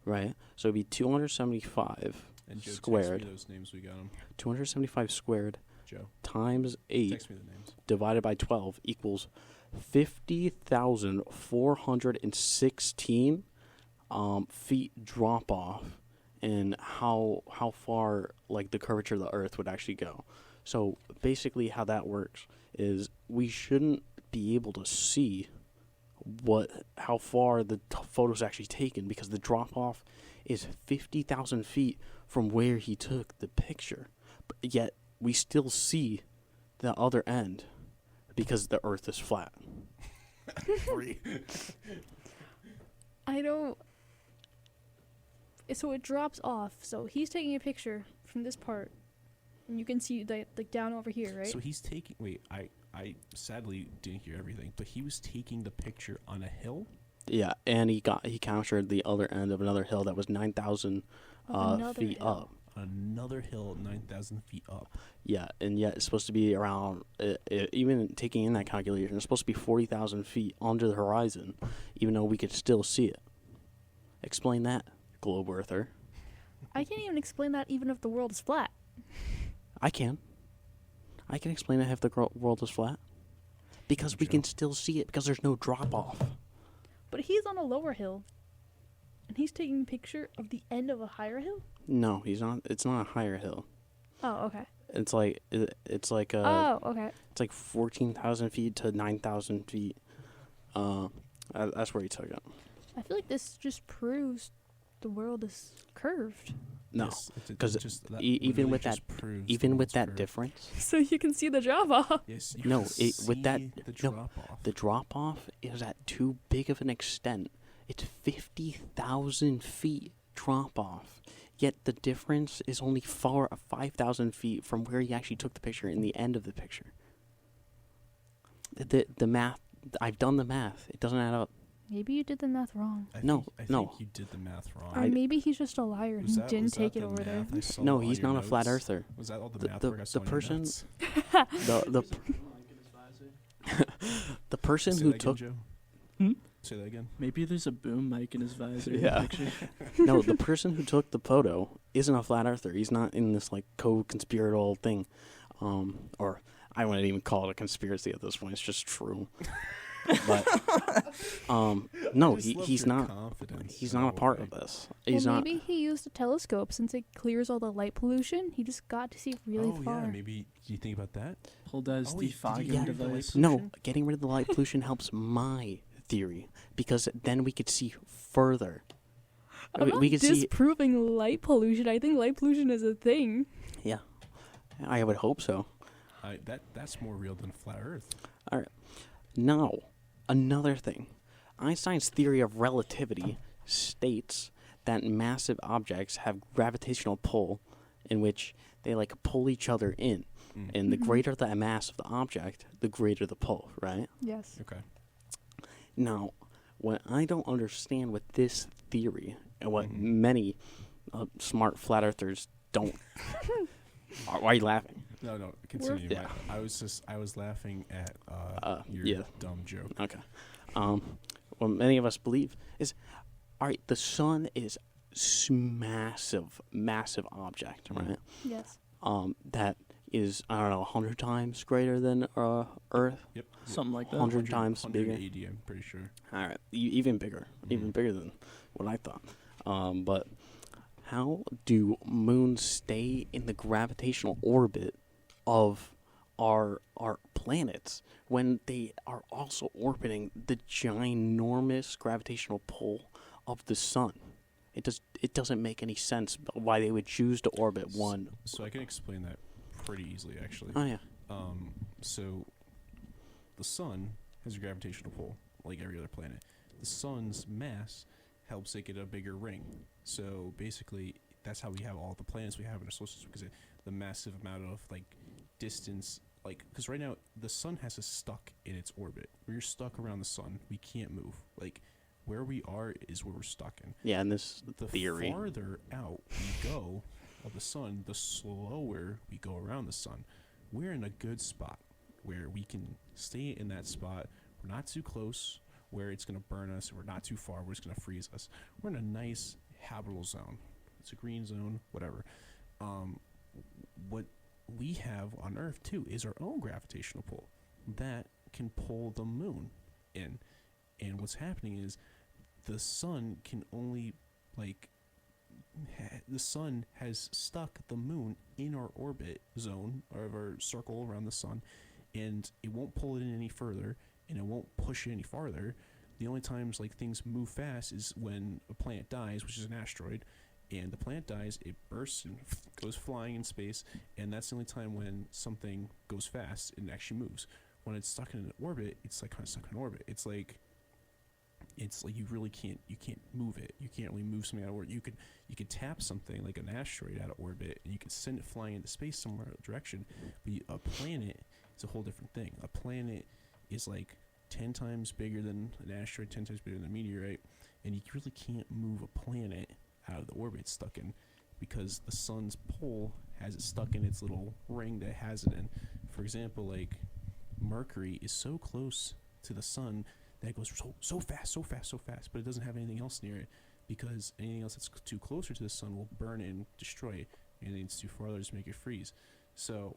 right? So it'd be 275 And Joe, squared. text me those names. We got them. 275 squared Joe, times 8 text me the names. divided by 12 equals 50,416 feet drop off and how far like the curvature of the Earth would actually go. So basically, how that works is we shouldn't be able to see how far the photo's actually taken, because the drop off is 50,000 feet from where he took the picture, but yet we still see the other end because the Earth is flat. I don't. So it drops off. So he's taking a picture from this part, and you can see like down over here, right? So he's taking. Wait, I sadly didn't hear everything, but he was taking the picture on a hill. Yeah, and he captured the other end of another hill that was 9,000 feet up. Another hill 9,000 feet up. Yeah, and yet it's supposed to be around, even taking in that calculation, it's supposed to be 40,000 feet under the horizon, even though we could still see it. Explain that, globe earther. I can't even explain that even if the world is flat. I can explain that if the world is flat. Because we can still see it, because there's no drop off. But he's on a lower hill, and he's taking a picture of the end of a higher hill? No, he's not. It's not a higher hill. Oh, okay. It's like Oh, okay. It's like 14,000 feet to 9,000 feet. That's where he took it. I feel like this just proves the world is curved. No, because even with that difference. So you can see the drop off. Yes, the drop off is at too big of an extent. It's 50,000 feet drop off. Yet the difference is only 5,000 feet from where he actually took the picture and the end of the picture. The math, I've done the math. It doesn't add up. Maybe you did the math wrong. I think you did the math wrong. Or maybe he's just a liar and he didn't take it over there. No, he's not a flat earther. Was that all the math work I saw the in your person notes? the person Say who that took again, Hmm? Joe? Say that again. Maybe there's a boom mic in his visor. Yeah. No, the person who took the photo isn't a flat earther. He's not in this like co-conspiratorial thing, or I wouldn't even call it a conspiracy at this point. It's just true. But no, he's not. He's not a part of this. He's well, not. maybe he used a telescope since it clears all the light pollution. He just got to see really far. Yeah, maybe. Do you think about that? Pulled out his defogging yeah. device. No, getting rid of the light pollution helps my theory, because then we could see further. I'm not we could disproving light pollution. I think light pollution is a thing. Yeah, I would hope so. That's more real than flat Earth. All right. Now, another thing. Einstein's theory of relativity states that massive objects have gravitational pull, in which they like pull each other in. And the greater the mass of the object, the greater the pull, right? Yes. Okay. Now, what I don't understand with this theory, and what many smart flat earthers don't... Why are you laughing? No, continue. Yeah. I was laughing at your dumb joke. Okay. What many of us believe is, all right, the sun is massive object, right? Yes. That is, I don't know, 100 times greater than Earth. Yep. Something like that. 100 times bigger. 180, I'm pretty sure. All right, even bigger than what I thought. But how do moons stay in the gravitational orbit of our planets when they are also orbiting the ginormous gravitational pull of the sun? It doesn't make any sense why they would choose to orbit one. So I can explain that pretty easily, actually. Oh yeah. So the sun has a gravitational pull like every other planet. The sun's mass helps it get a bigger ring. So basically, that's how we have all the planets we have in our solar system, because the massive amount of like distance, like because right now the sun has us stuck in its orbit. We're stuck around the sun. We can't move. Like where we are is where we're stuck in. Yeah, and this theory. The farther out we go of the sun, the slower we go around the sun. We're in a good spot where we can stay in that spot. We're not too close where it's going to burn us. We're not too far where it's going to freeze us. We're in a nice habitable zone. It's a green zone, whatever. What we have on Earth, too, is our own gravitational pull that can pull the moon in. And what's happening is the sun can only, like, the sun has stuck the moon in our orbit zone, or our circle around the sun, and it won't pull it in any further, and it won't push it any farther. The only times like things move fast is when a planet dies, which is an asteroid, and the planet dies, it bursts and goes flying in space, and that's the only time when something goes fast and actually moves. When it's stuck in an orbit, it's like kind of stuck in orbit. It's like you really can't move it. You can't really move something out of orbit. You could tap something like an asteroid out of orbit, and you could send it flying into space somewhere direction. But a planet is a whole different thing. A planet is like 10 times bigger than an asteroid, 10 times bigger than a meteorite, and you really can't move a planet out of the orbit it's stuck in, because the sun's pole has it stuck in its little ring that it has it in. For example, like Mercury is so close to the sun that it goes so fast, but it doesn't have anything else near it, because anything else that's too closer to the sun will burn it and destroy it. Anything that's too far, just make it freeze. So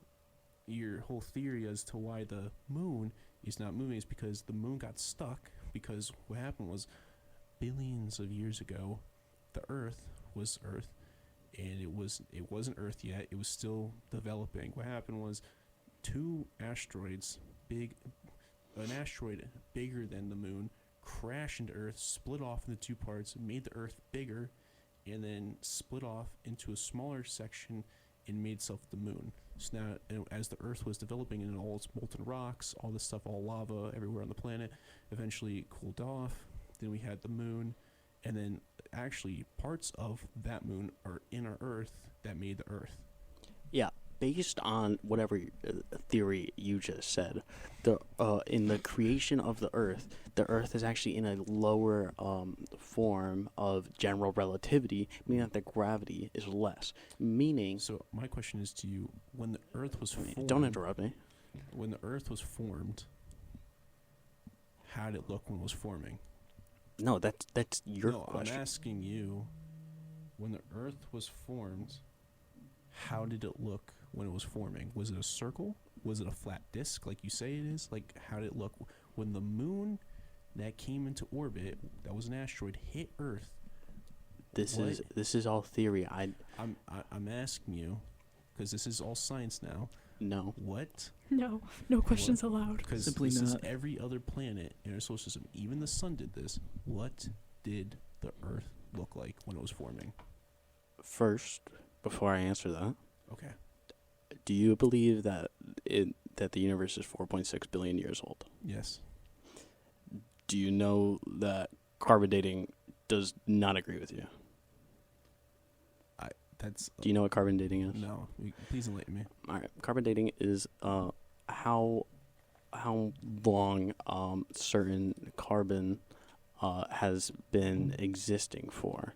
your whole theory as to why the moon is not moving is because the moon got stuck, because what happened was billions of years ago, the Earth was Earth, and it wasn't Earth yet. It was still developing. What happened was two asteroids, an asteroid bigger than the moon, crashed into Earth, split off into two parts, made the Earth bigger, and then split off into a smaller section and made itself the moon. So now, as the Earth was developing and all its molten rocks, all this stuff, all lava everywhere on the planet, eventually it cooled off. Then we had the moon, and then actually parts of that moon are in our Earth that made the Earth. Yeah, based on whatever theory you just said, in the creation of the Earth is actually in a lower form of general relativity, meaning that the gravity is less. Meaning. So my question is to you: when the Earth was formed, don't interrupt me. When the Earth was formed, how did it look when it was forming? No, that's your question. I'm asking you: when the Earth was formed, how did it look when it was forming? Was it a circle? Was it a flat disk like you say it is? Like, how did it look when the moon that came into orbit, that was an asteroid, hit Earth? This is all theory. I'm asking you, because this is all science now. No. What? No questions allowed. Because this is every other planet in our solar system. Even the sun did this. What did the Earth look like when it was forming? First, before I answer that, okay, do you believe that the universe is 4.6 billion years old? Yes. Do you know that carbon dating does not agree with you? Do you know what carbon dating is? No. Please enlighten me. All right. Carbon dating is how long certain carbon has been existing for.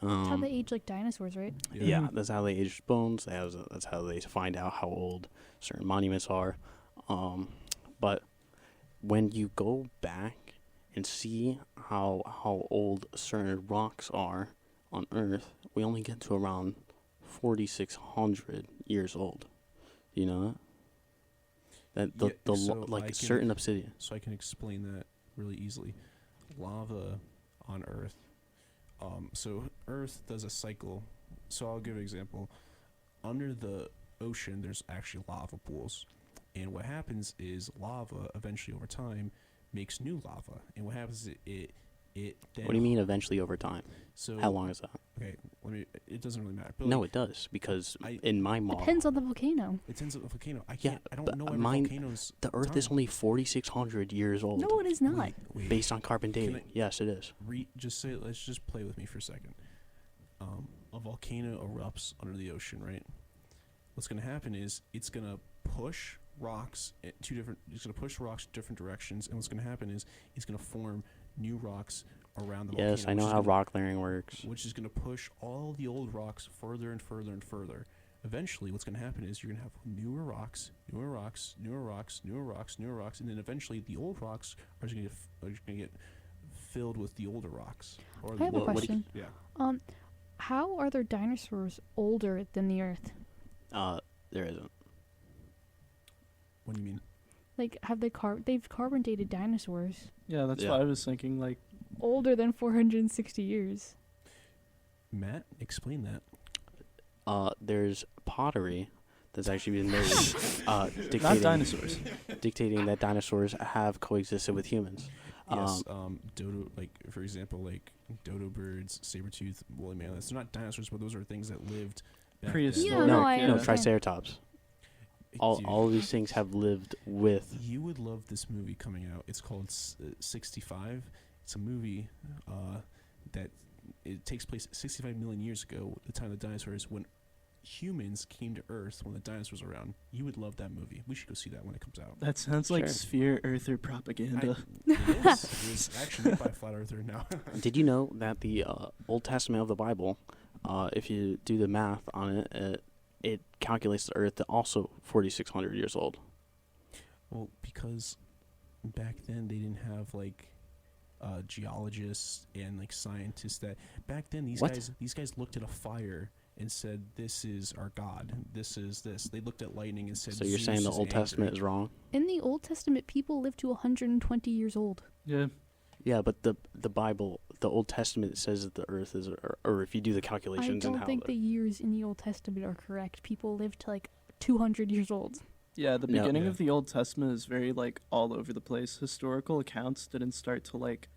That's how they age like dinosaurs, right? Yeah, that's how they age bones. That's how they find out how old certain monuments are. But when you go back and see how old certain rocks are on Earth, we only get to around 4,600 years old. You know that? Certain obsidian. So I can explain that really easily. Lava on Earth. So Earth does a cycle. So I'll give an example. Under the ocean, there's actually lava pools. And what happens is lava, eventually over time, makes new lava. And what happens is it then... What do you mean eventually over time? So how long is that? Okay, it doesn't really matter. But no, it does, because in my model... Depends on the volcano. It depends on the volcano. I don't know every volcano's The Earth is only 4,600 years old. No, it is not. Wait. Based on carbon dating. Yes, it is. Let's just play with me for a second. A volcano erupts under the ocean, right? What's going to happen is it's going to push rocks different directions, and what's going to happen is it's going to form new rocks around the volcano. Yes, I know how rock layering works. Which is going to push all the old rocks further and further and further. Eventually, what's going to happen is you're going to have newer rocks, and then eventually the old rocks are just going to get filled with the older rocks. I have a question. Yeah. How are there dinosaurs older than the Earth? There isn't. What do you mean? Like, they've carbon dated dinosaurs Yeah, that's what I was thinking. Like, older than 460 years. Matt, explain that. There's pottery that's actually been made, Not dictating dinosaurs. dictating that dinosaurs have coexisted with humans. Yes, dodo, like for example, like dodo birds, saber-toothed woolly mammoths. They're not dinosaurs, but those are things that lived back Prehistoric. then. Yeah, no, I no, understand. Triceratops. All Dude, all of these things have lived with. you would love this movie coming out. It's called 65. It's a movie that it takes place 65 million years ago, the time of the dinosaurs, when humans came to Earth, when the dinosaurs were around. You would love that movie. We should go see that when it comes out. That sounds like Sure. sphere earther propaganda. It is. It was actually made by a flat earther now. Did you know that the Old Testament of the Bible, if you do the math on it, it calculates the Earth to also 4,600 years old. Well, because back then they didn't have like geologists and like scientists. That back then these What? guys looked at a fire and said, "This is our god. This is this." They looked at lightning and said, So you're "Zeus saying the is Old Testament is angry." wrong? In the Old Testament, people lived to 120 years old. Yeah. Yeah, but the Bible, the Old Testament says that the Earth is, or if you do the I calculations and don't how think the years in the Old Testament are correct. People lived to like 200 years old. Yeah, the No. beginning Yeah. of the Old Testament is very like all over the place. Historical accounts didn't start to like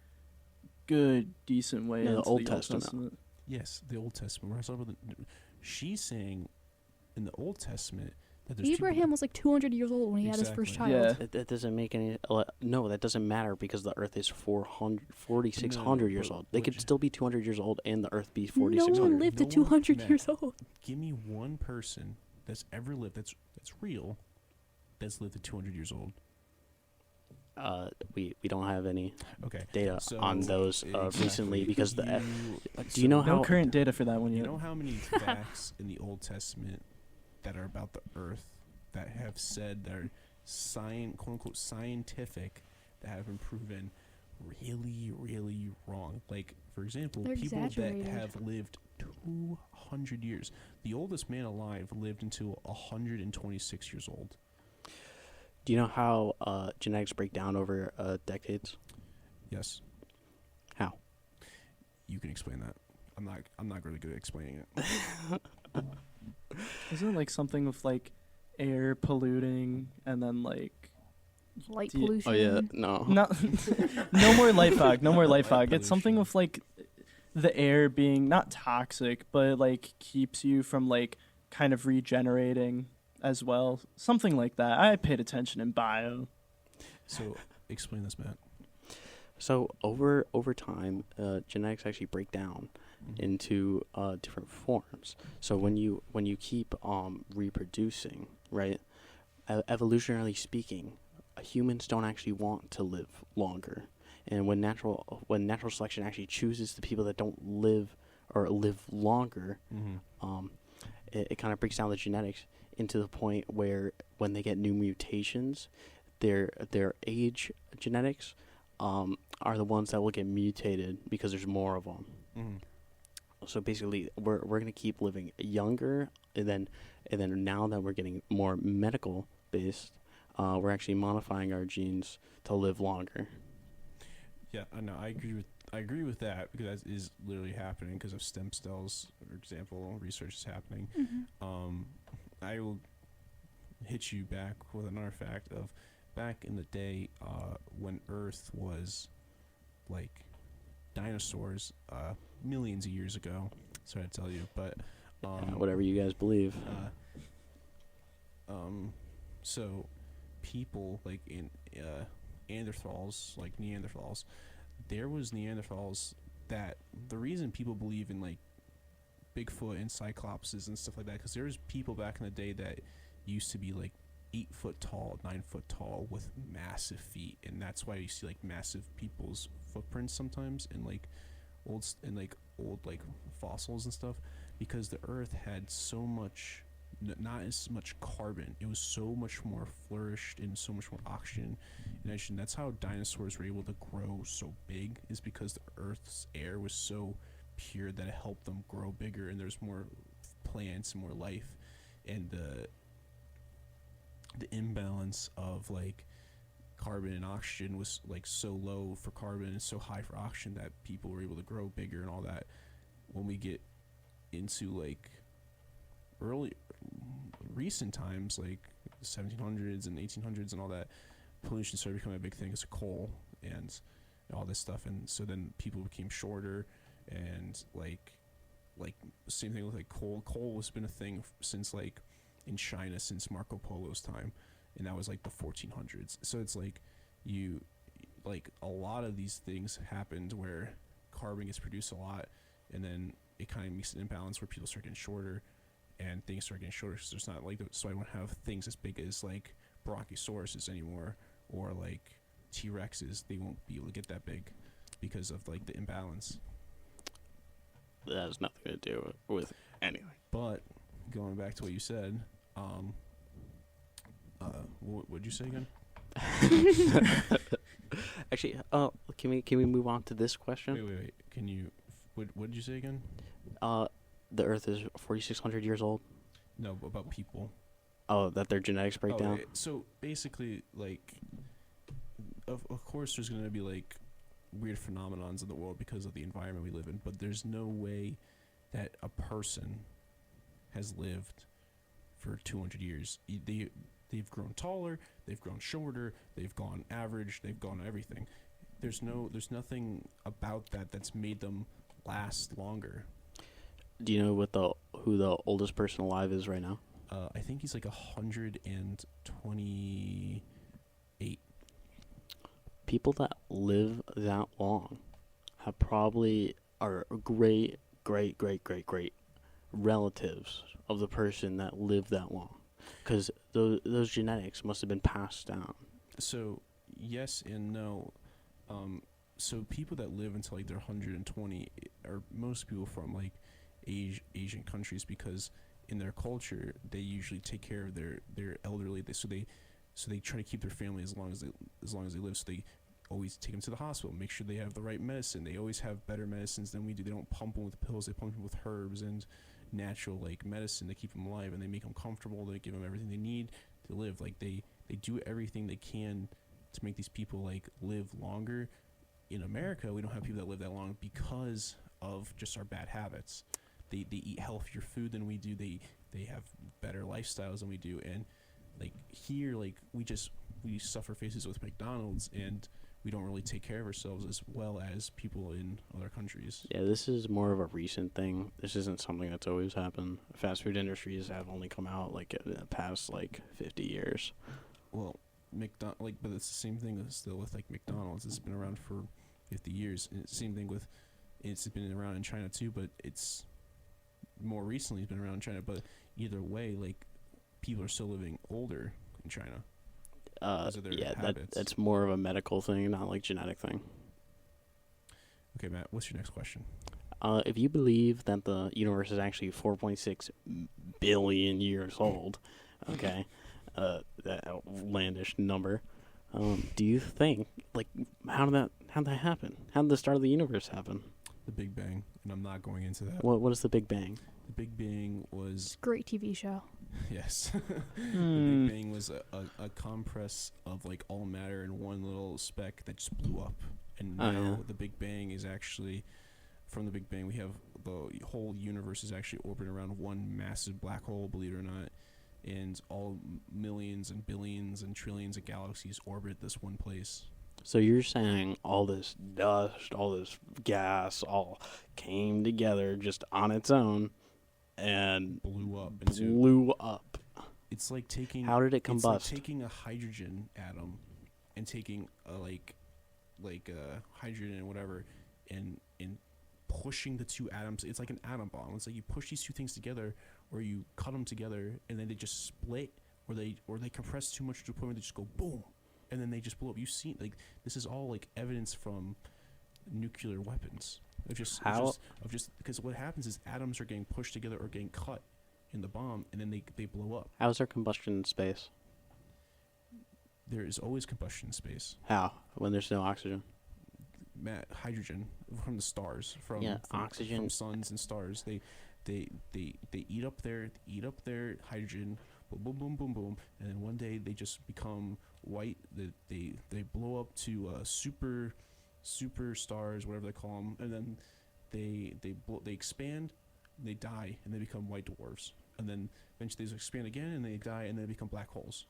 good, decent way No, the into Old the Old Testament. Testament. Yes, the Old Testament. We're talking about she's saying in the Old Testament that there's two Abraham was like 200 years old when he had his first Exactly. child. Yeah. that doesn't make any. No, that doesn't matter because the Earth is 4,600 years but old. They could would you- still be 200 years old and the Earth be No 4,600. one lived to No one- 200 Matt. years old. Give me one person that's ever lived that's real that's lived to 200 years old. We don't have any Okay. data So, on those exactly. recently because the. You- do you know No how? current data for that one You yet. know how many facts in the Old Testament that are about the Earth that have said that are quote unquote scientific, that have been proven really, really wrong? Like, for example, They're people that exaggerated. have lived 200 years. The oldest man alive lived until 126 years old. Do you know how genetics break down over decades? Yes, How? you can explain that. I'm not really good at explaining it. Isn't it like something with like air polluting and then like Light Do you- pollution. Oh yeah, no. no more light fog, no more light fog. Light It's something pollution. with like the air being not toxic, but like keeps you from like kind of regenerating as well. Something like that. I paid attention in bio. So explain this, Matt. So over time, genetics actually break down Mhm. into different forms. So when you keep reproducing, right? Evolutionarily speaking, humans don't actually want to live longer, and when natural selection actually chooses the people that don't live or live longer, Mm-hmm. it kind of breaks down the genetics into the point where when they get new mutations, their age genetics are the ones that will get mutated because there's more of them. Mm-hmm. So basically, we're gonna keep living younger, and then now that we're getting more medical based, we're actually modifying our genes to live longer. Yeah, I know. I agree with that because that is literally happening because of stem cells. For example, research is happening. Mhm. I will hit you back with another fact of back in the day when Earth was like dinosaurs, millions of years ago. Sorry to tell you, but Whatever you guys believe. so people like in Neanderthals, like Neanderthals, there was Neanderthals that the reason people believe in like Bigfoot and Cyclopses and stuff like that, because there was people back in the day that used to be like 8 foot tall, 9 foot tall with massive feet, and that's why you see like massive people's footprints sometimes in like old like fossils and stuff, because the Earth had so much, not as much carbon. It was so much more flourished and so much more oxygen. And that's how dinosaurs were able to grow so big, is because the Earth's air was so pure that it helped them grow bigger, and there's more plants and more life, and the imbalance of like carbon and oxygen was like so low for carbon and so high for oxygen that people were able to grow bigger and all that. When we get into like early recent times, like 1700s and 1800s and all that, pollution started becoming a big thing as coal and all this stuff. And so then people became shorter, and like same thing with like coal has been a thing since like in China since Marco Polo's time, and that was like the 1400s. So it's like you like a lot of these things happened where carbon gets produced a lot, and then it kind of makes an imbalance where people start getting shorter and things start getting shorter, because there's not like, so I don't have things as big as like brochiosauruses anymore, or like T-Rexes. They won't be able to get that big because of like the imbalance. That has nothing to do with anything. But going back to what you said, what'd you say again? Actually, can we move on to this question? Wait. Can you? What did you say again? The Earth is 4,600 years old. No, about people. Oh, that their genetics break down. Okay. So basically, like, of course, there's gonna be like weird phenomenons in the world because of the environment we live in. But there's no way that a person has lived for 200 years. They've grown taller, they've grown shorter, they've gone average, they've gone everything. There's nothing about that that's made them last longer. Do you know who the oldest person alive is right now? I think he's like 128. People that live that long have probably are great relatives of the person that lived that long, because those genetics must have been passed down. So yes and no. So people that live until like they're 120 are most people from like Asian countries, because in their culture they usually take care of their elderly. So they try to keep their family as long as they live. So they always take them to the hospital, make sure they have the right medicine. They always have better medicines than we do. They don't pump them with pills. They pump them with herbs and natural like medicine to keep them alive, and they make them comfortable. They give them everything they need to live. Like they do everything they can to make these people like live longer. In America, we don't have people that live that long because of just our bad habits. They eat healthier food than we do. They have better lifestyles than we do. And like here, like we suffer faces with McDonald's, and we don't really take care of ourselves as well as people in other countries. Yeah, this is more of a recent thing. This isn't something that's always happened. Fast food industries have only come out like in the past like 50 years. Well, but it's the same thing still with like McDonald's. It's been around for 50 years. And it's the same thing with, it's been around in China too, but it's more recently been around in China. But either way, like people are still living older in China. Yeah, that's more of a medical thing, not like genetic thing. Okay, Matt, what's your next question? If you believe that the universe is actually 4.6 billion years old, okay, that outlandish number, do you think, like, how'd that happen? How did the start of the universe happen? The Big Bang, and I'm not going into that. What is the Big Bang? The Big Bang was... Great TV show. Yes. The Big Bang was a compress of like all matter in one little speck that just blew up. And now the Big Bang is actually, from the Big Bang, we have the whole universe is actually orbiting around one massive black hole, believe it or not. And all millions and billions and trillions of galaxies orbit this one place. So you're saying all this dust, all this gas, all came together just on its own and blew up. It's like taking... How did it combust? It's like taking a hydrogen atom and taking a hydrogen and whatever and pushing the two atoms. It's like an atom bomb. It's like you push these two things together, or you cut them together, and then they just split, or they compress too much to the point where they just go boom, and then they just blow up. You've seen, like, this is all like evidence from nuclear weapons. Because what happens is atoms are getting pushed together or getting cut in the bomb, and then they blow up. How is there combustion in space? There is always combustion in space. How? When there's no oxygen? Hydrogen from the stars, from oxygen from suns and stars. They eat up their hydrogen, boom boom boom boom boom, and then one day they just become white. They blow up to super stars, whatever they call them, and then they expand, they die and they become white dwarfs, and then eventually they expand again and they die and they become black holes.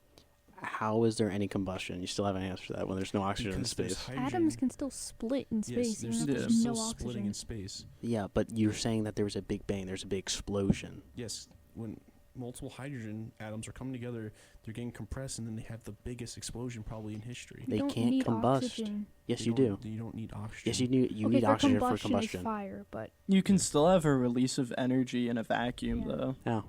How is there any combustion? You still haven't answered that when there's no oxygen in Because there's space. hydrogen- Atoms can still split in space, Yes, even if there's there's still no splitting oxygen. in space. Yeah, but you're saying that there was a big bang. There's a big explosion. Yes, when multiple hydrogen atoms are coming together, they're getting compressed, and then they have the biggest explosion probably in history. You They don't can't need combust. Oxygen. Yes, You you do. don't- You don't need oxygen. Yes, you do. You Okay, need for oxygen for combustion is combustion. fire, but You can still have a release of energy in a vacuum, Yeah. though. No.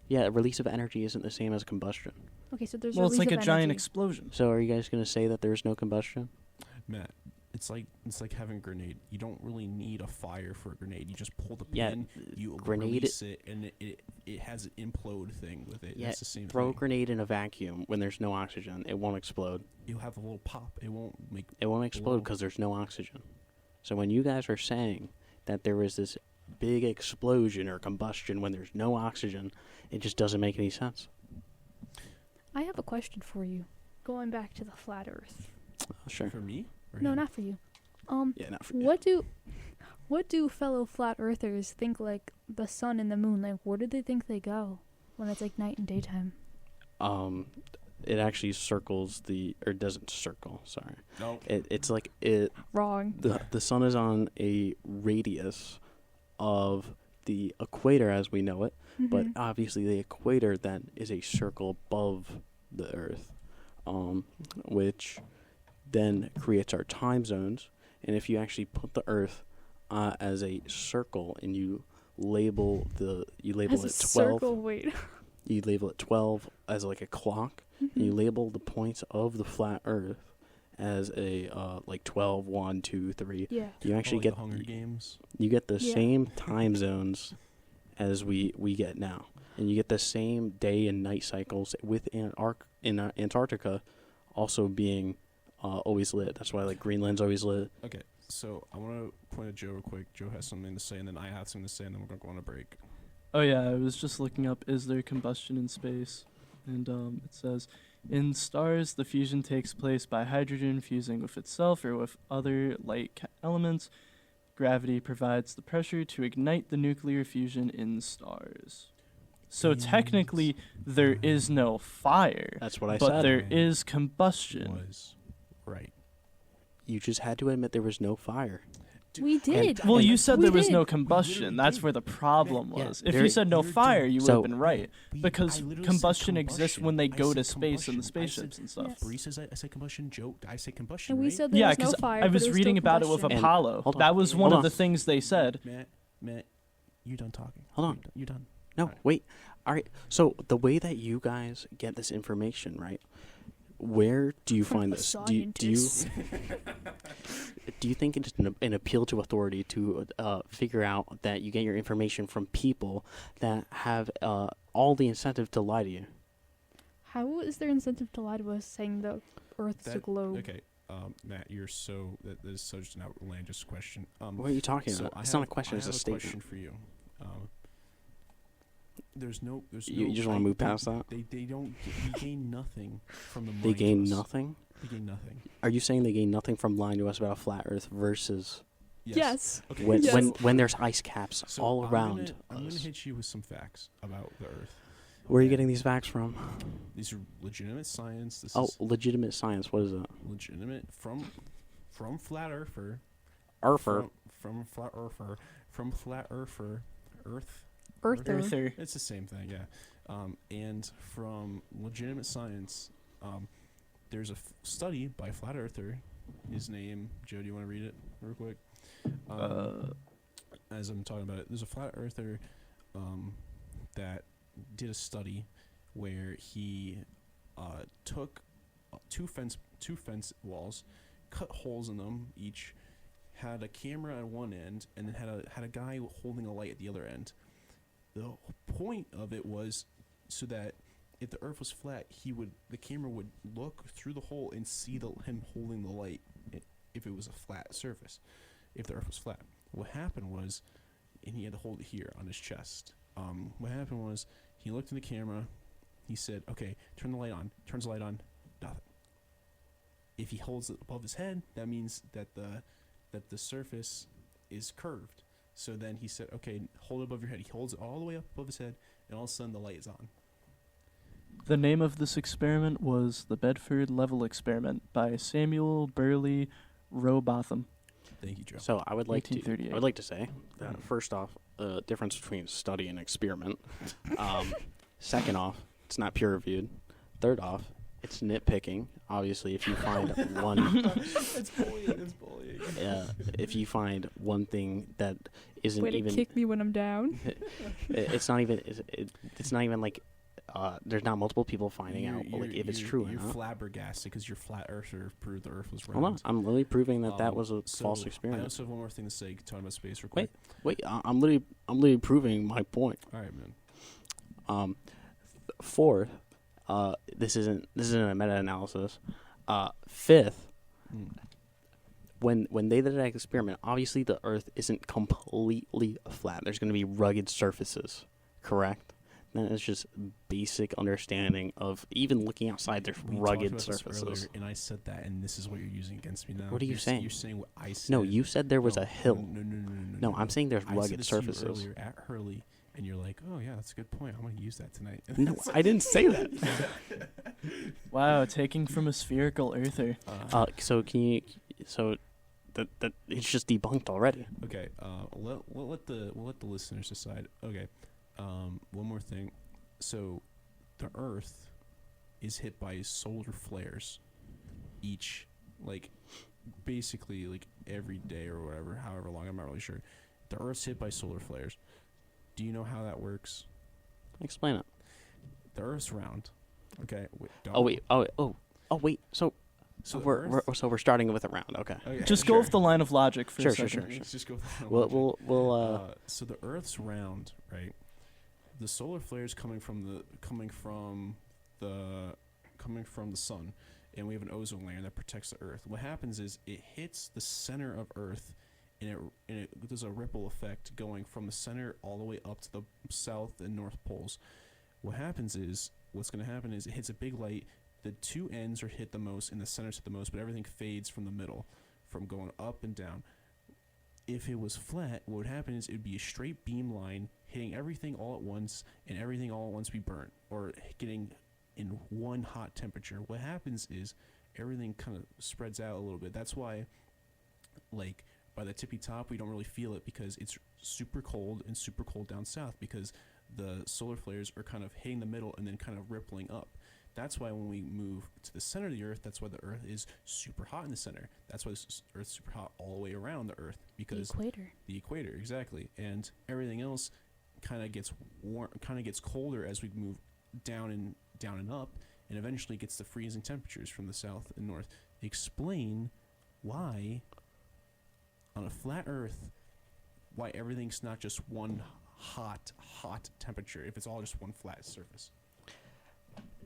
Yeah, a release of energy isn't the same as combustion. okay, so there's Well, it's release like a of giant energy. explosion. So are you guys going to say that there's no combustion? Matt, it's like having a grenade. You don't really need a fire for a grenade. You just pull the Yeah, pin, you grenade- release it, and it has an implode thing with it. Yeah, That's the same throw a thing. grenade in a vacuum when there's no oxygen. It won't explode. You'll have a little pop. It won't make. It won't explode Whoa. because there's no oxygen. So when you guys are saying that there is this big explosion or combustion when there's no oxygen, it just doesn't make any sense. I have a question for you. Going back to the flat Earth. Sure. For me? Or No, him? not for you. Yeah, not for What do fellow flat earthers think like the sun and the moon? Like, where do they think they go when it's like night and daytime? It actually circles or doesn't circle. Sorry. No. It's like Wrong. the sun is on a radius of the equator as we know it, but Mhm. obviously the equator then is a circle above the Earth, which then creates our time zones. And if you actually put the Earth as a circle and you label As a it 12, circle, wait. you label it 12 as like a clock, and you label the points of the flat Earth as a like 12, 1, 2, 3. Yeah. You Or actually like get the Hunger Games. you get the Yeah. same time zones as we get now, and you get the same day and night cycles with Antarctica also being always lit. That's why like Greenland's always lit. Okay, so I want to point at Joe real quick. Joe has something to say, and then I have something to say, and then we're going to go on a break. Oh yeah, I was just looking up, is there combustion in space? And it says, in stars, the fusion takes place by hydrogen fusing with itself or with other light elements. Gravity provides the pressure to ignite the nuclear fusion in stars. So And- technically, there is no fire, That's what I but said. there is combustion. Was right. You just had to admit there was no fire. We did. Well, you said We there was did. no combustion. That's did. where the problem Yeah, was. If there- you said no You're fire, doing- you would So- have been right. I Because literally said combustion exists combustion. when they I go to said space and the combustion. I spaceships said- and stuff. Yes. Breeze, I said combustion. Joe, I said combustion. And we right? said there Yeah, was no because fire. I but was it was reading still about it with combustion. And- Apollo. hold on, That was one hold of the on. things they said. Matt, you done talking? Hold on. You done? No, Alright. wait. All right. So the way that you guys get this information, right? Where do you From find a this? scientist. Do you think it's an appeal to authority to figure out that you get your information from people that have all the incentive to lie to you? How is there incentive to lie to us saying the Earth's a globe? Okay, Matt, you're so that is so just an outlandish question. What are you talking so about? I It's not a have- question; I it's a have statement. question for you. There's no. You just wanna move past that? They don't. They gain nothing from the. They lying to gain us. nothing. They gain nothing. Are you saying they gain nothing from lying to us about a flat Earth versus Yes. Okay. when Yes. when there's ice caps So all I'm around I'm gonna us? hit you with some facts about the Earth. Where are you Okay. getting these facts from? These are legitimate science. This Oh, is legitimate science. What is that? legitimate from flat earther. Earther. From flat earther. From flat earther. Earth. Earther. Earther. It's the same thing, yeah. And from legitimate science, there's a study by flat earther. His name, Joe, do you want to read it real quick? As I'm talking about it, there's a flat earther that did a study where he took two fence walls, cut holes in them each, had a camera at one end, and then had a guy holding a light at the other end. The point of it was so that if the Earth was flat, the camera would look through the hole and see him holding the light if it was a flat surface. If the Earth was flat, what happened was, and he had to hold it here on his chest. What happened was he looked in the camera. He said, "Okay, turn the light on." Turns the light on. Nothing. If he holds it above his head, that means that the surface is curved. So then he said, okay, hold it above your head. He holds it all the way up above his head, and all of a sudden the light is on. The name of this experiment was the Bedford Level Experiment by Samuel Burley Rowbotham. Thank you, Joe. So I would like to 1838. say that first off, difference between study and experiment. Second off, it's not peer reviewed. Third off, it's nitpicking. Obviously, if you find one, It's bullying. It's bullying. if you find one thing that isn't Way to even, kick me when I'm down. it's not even. It's not even like. There's not multiple people finding out like if it's true or you're not. flabbergasted because your flat earther proved the Earth was round. Hold on, I'm literally proving that that was a So false I experiment. also have one more thing to say. Talking about space, real quick. Wait, I'm literally proving my point. All right, man. Fourth, this isn't a meta-analysis. Fifth, when they did that experiment, obviously the Earth isn't completely flat. There's going to be rugged surfaces, correct? That is just basic understanding of even looking outside. There's We rugged talked about this surfaces. earlier, and I said that, and this is what you're using against me now. What are you You're saying? You're saying what I said. No, you said there was No, a hill. No, No, I'm saying there's I said rugged this to you surfaces. earlier at Hurley, and you're like, "Oh yeah, that's a good point. I'm going to use that tonight." No, I didn't say that. Wow, taking from a spherical earther. So can you? So that it's just debunked already. Okay. We'll let the listeners decide. Okay. One more thing. So, the Earth is hit by solar flares each, like, basically, like, every day or whatever, however long, I'm not really sure. The Earth's hit by solar flares. Do you know how that works? Explain it. The Earth's round. Okay. Wait, Wait. So So we're starting with a round. Okay. Just go with the line of logic for a Sure. second. Let's just go with the We'll so the Earth's round, right? The solar flares coming from the sun, and we have an ozone layer that protects the Earth. What happens is it hits the center of Earth, and it does a ripple effect going from the center all the way up to the south and north poles. What's going to happen is it hits a big light. The two ends are hit the most, and the center's hit the most, but everything fades from the middle, from going up and down. If it was flat, what would happen is it would be a straight beam line hitting everything all at once, and everything all at once be burnt, or getting in one hot temperature. What happens is everything kind of spreads out a little bit. That's why, like, by the tippy top, we don't really feel it because it's super cold and super cold down south because the solar flares are kind of hitting the middle and then kind of rippling up. That's why when we move to the center of the Earth, that's why the Earth is super hot in the center. That's why the Earth's super hot all the way around the Earth because the equator, exactly, and everything else kind of gets colder as we move down and up, and eventually gets to freezing temperatures from the south and north. Explain why on a flat Earth, why everything's not just one hot temperature if it's all just one flat surface.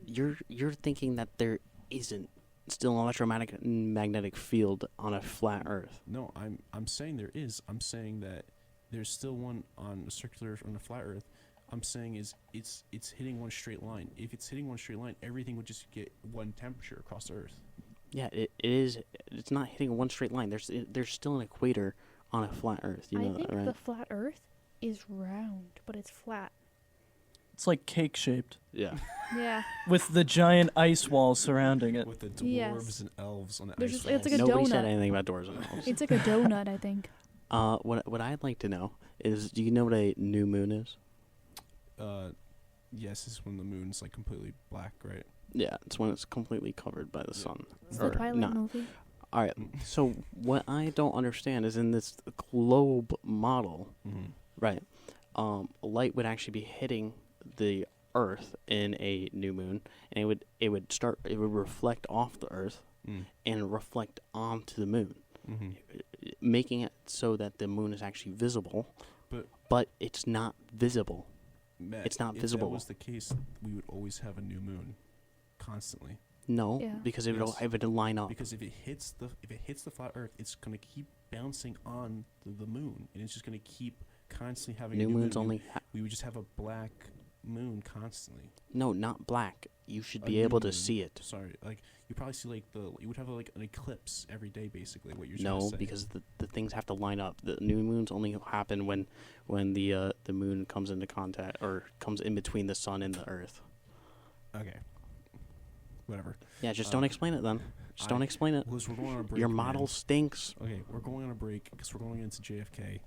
You're thinking that there isn't still an electromagnetic field on a flat Earth. No, I'm saying there is. I'm saying that there's still one on a flat Earth. I'm saying is it's hitting one straight line. If it's hitting one straight line, everything would just get one temperature across the Earth. Yeah, it is. It's not hitting one straight line. There's still an equator on a flat Earth. You know I think that, right? the flat Earth is round, but it's flat. It's like cake shaped Yeah. Yeah. with the giant ice wall surrounding it. With the dwarves Yes. and elves on the There's ice just- it's walls. like a Nobody donut. said anything about doors and walls. It's like a donut, I think. What I'd like to know is, do you know what a new moon is? Yes, this is when the moon's like completely black, right? Yeah, it's when it's completely covered by the sun. It's the Twilight not. movie. All right. So what I don't understand is in this globe model, Mm-hmm. right? Light would actually be hitting the Earth in a new moon, and it would reflect off the Earth and reflect onto the moon, Mm-hmm. making it so that the moon is actually visible, but it's not visible. Matt, It's not if visible. If that was the case, we would always have a new moon, constantly. No, Yeah. because it Yes. would line up. Because if it hits the flat Earth, it's gonna keep bouncing on the moon, and it's just gonna keep constantly having New a new moon's moon. only We would just have a black moon constantly. no, not black. you should a be new able to moon. see it. Sorry, like you probably see like you would have like an eclipse every day, basically. What you're trying No, to say. because the things have to line up. The new moons only happen when the moon comes into contact or comes in between the sun and the earth. Okay. Whatever. Yeah, just don't explain it then. Just don't explain it. Because we're going on a break. Your man. model stinks. Okay, we're going on a break because we're going into JFK.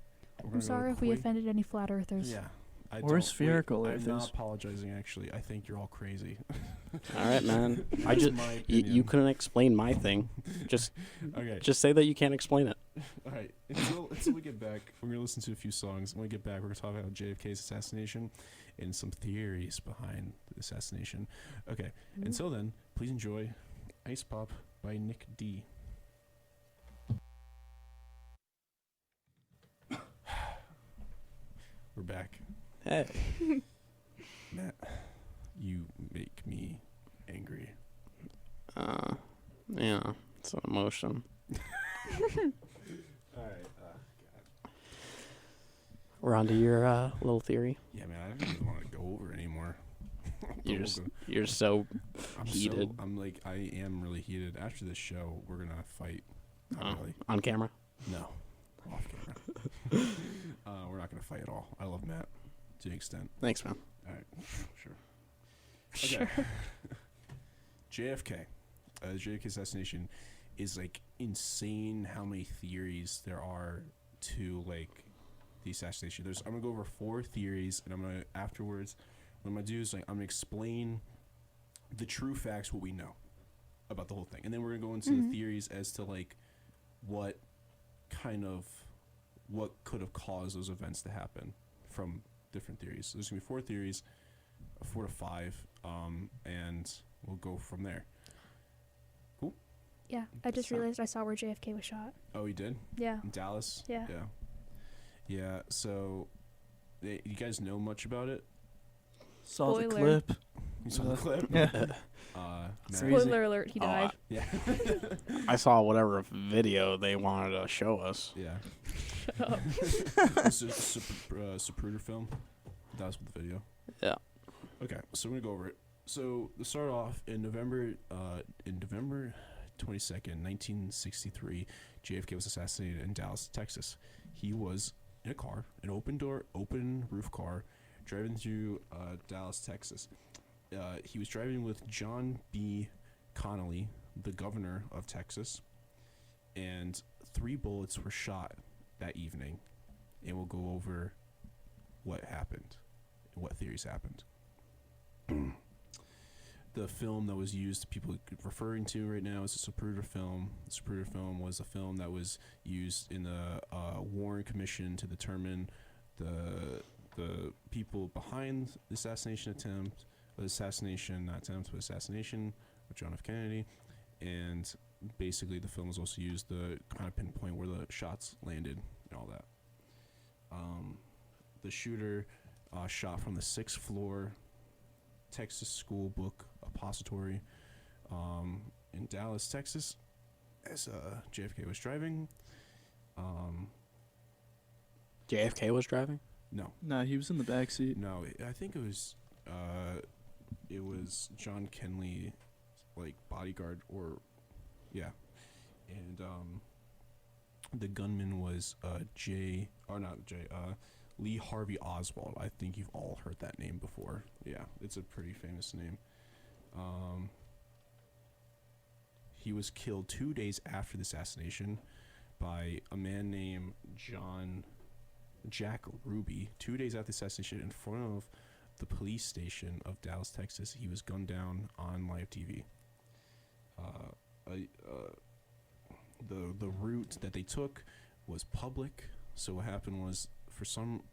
I'm sorry if we offended any flat earthers. Yeah. I Or don't- spherical wait, I'm earthers. not apologizing, actually. I think you're all crazy. All right, man. I That's just my you opinion. couldn't explain my thing. Just Okay. just say that you can't explain it. All right. Until we get back, we're going to listen to a few songs. When we get back, we're going to talk about JFK's assassination and some theories behind the assassination. Okay. Until then, please enjoy Ice Pop by Nick D. We're back. Hey. Matt, you make me angry. Yeah, it's an emotion. All right. We're on to your little theory. Yeah, man, I don't even want to go over it anymore. You're so I'm heated. I am really heated. After this show, we're gonna fight. Not really. on camera. No, off camera. We're not gonna fight at all. I love Matt to an extent. Thanks, man. All right, sure. Sure. JFK. JFK assassination is like insane. How many theories there are to like the assassination? I'm gonna go over 4 theories, and I'm gonna afterwards. What I'm gonna do is like I'm gonna explain the true facts, what we know about the whole thing, and then we're gonna go into the theories as to like what could have caused those events to happen from different theories. So there's gonna be 4 theories, 4 to 5, and we'll go from there. Cool. Yeah, I just So- realized I saw where JFK was shot. Oh, you did? Yeah. In Dallas? Yeah. Yeah. So, you guys know much about it? Saw the Spoiler. clip. You saw the clip? Yeah. Matt? Crazy. Spoiler alert, he died. Yeah. I saw whatever video they wanted to show us. Yeah. Shut up. This is a Zapruder film. That was the video. Yeah. Okay, so we're gonna go over it. So to start off, in November 22nd, 1963, JFK was assassinated in Dallas, Texas. He was in a car, an open roof car, driving through Dallas, Texas. He was driving with John B. Connolly, the governor of Texas, and 3 bullets were shot that evening. And we'll go over what happened, what theories happened. The film that was used, people referring to right now, is the Zapruder film. The Zapruder film was a film that was used in the Warren Commission to determine the people behind the assassination attempt, assassination of John F. Kennedy, and basically the film was also used to kind of pinpoint where the shots landed and all that. The shooter shot from the 6th floor Texas School Book Depository in Dallas, Texas, as JFK was driving. JFK was driving? No, Nah, he was in the back seat. no, I think it was John Kenley, like bodyguard, or yeah, and the gunman was Lee Harvey Oswald. I think you've all heard that name before. Yeah, it's a pretty famous name. He was killed 2 days after the assassination by a man named Jack Ruby. 2 days after the assassination, in front of the police station of Dallas, Texas, he was gunned down on live TV. The route that they took was public. So what happened was, for some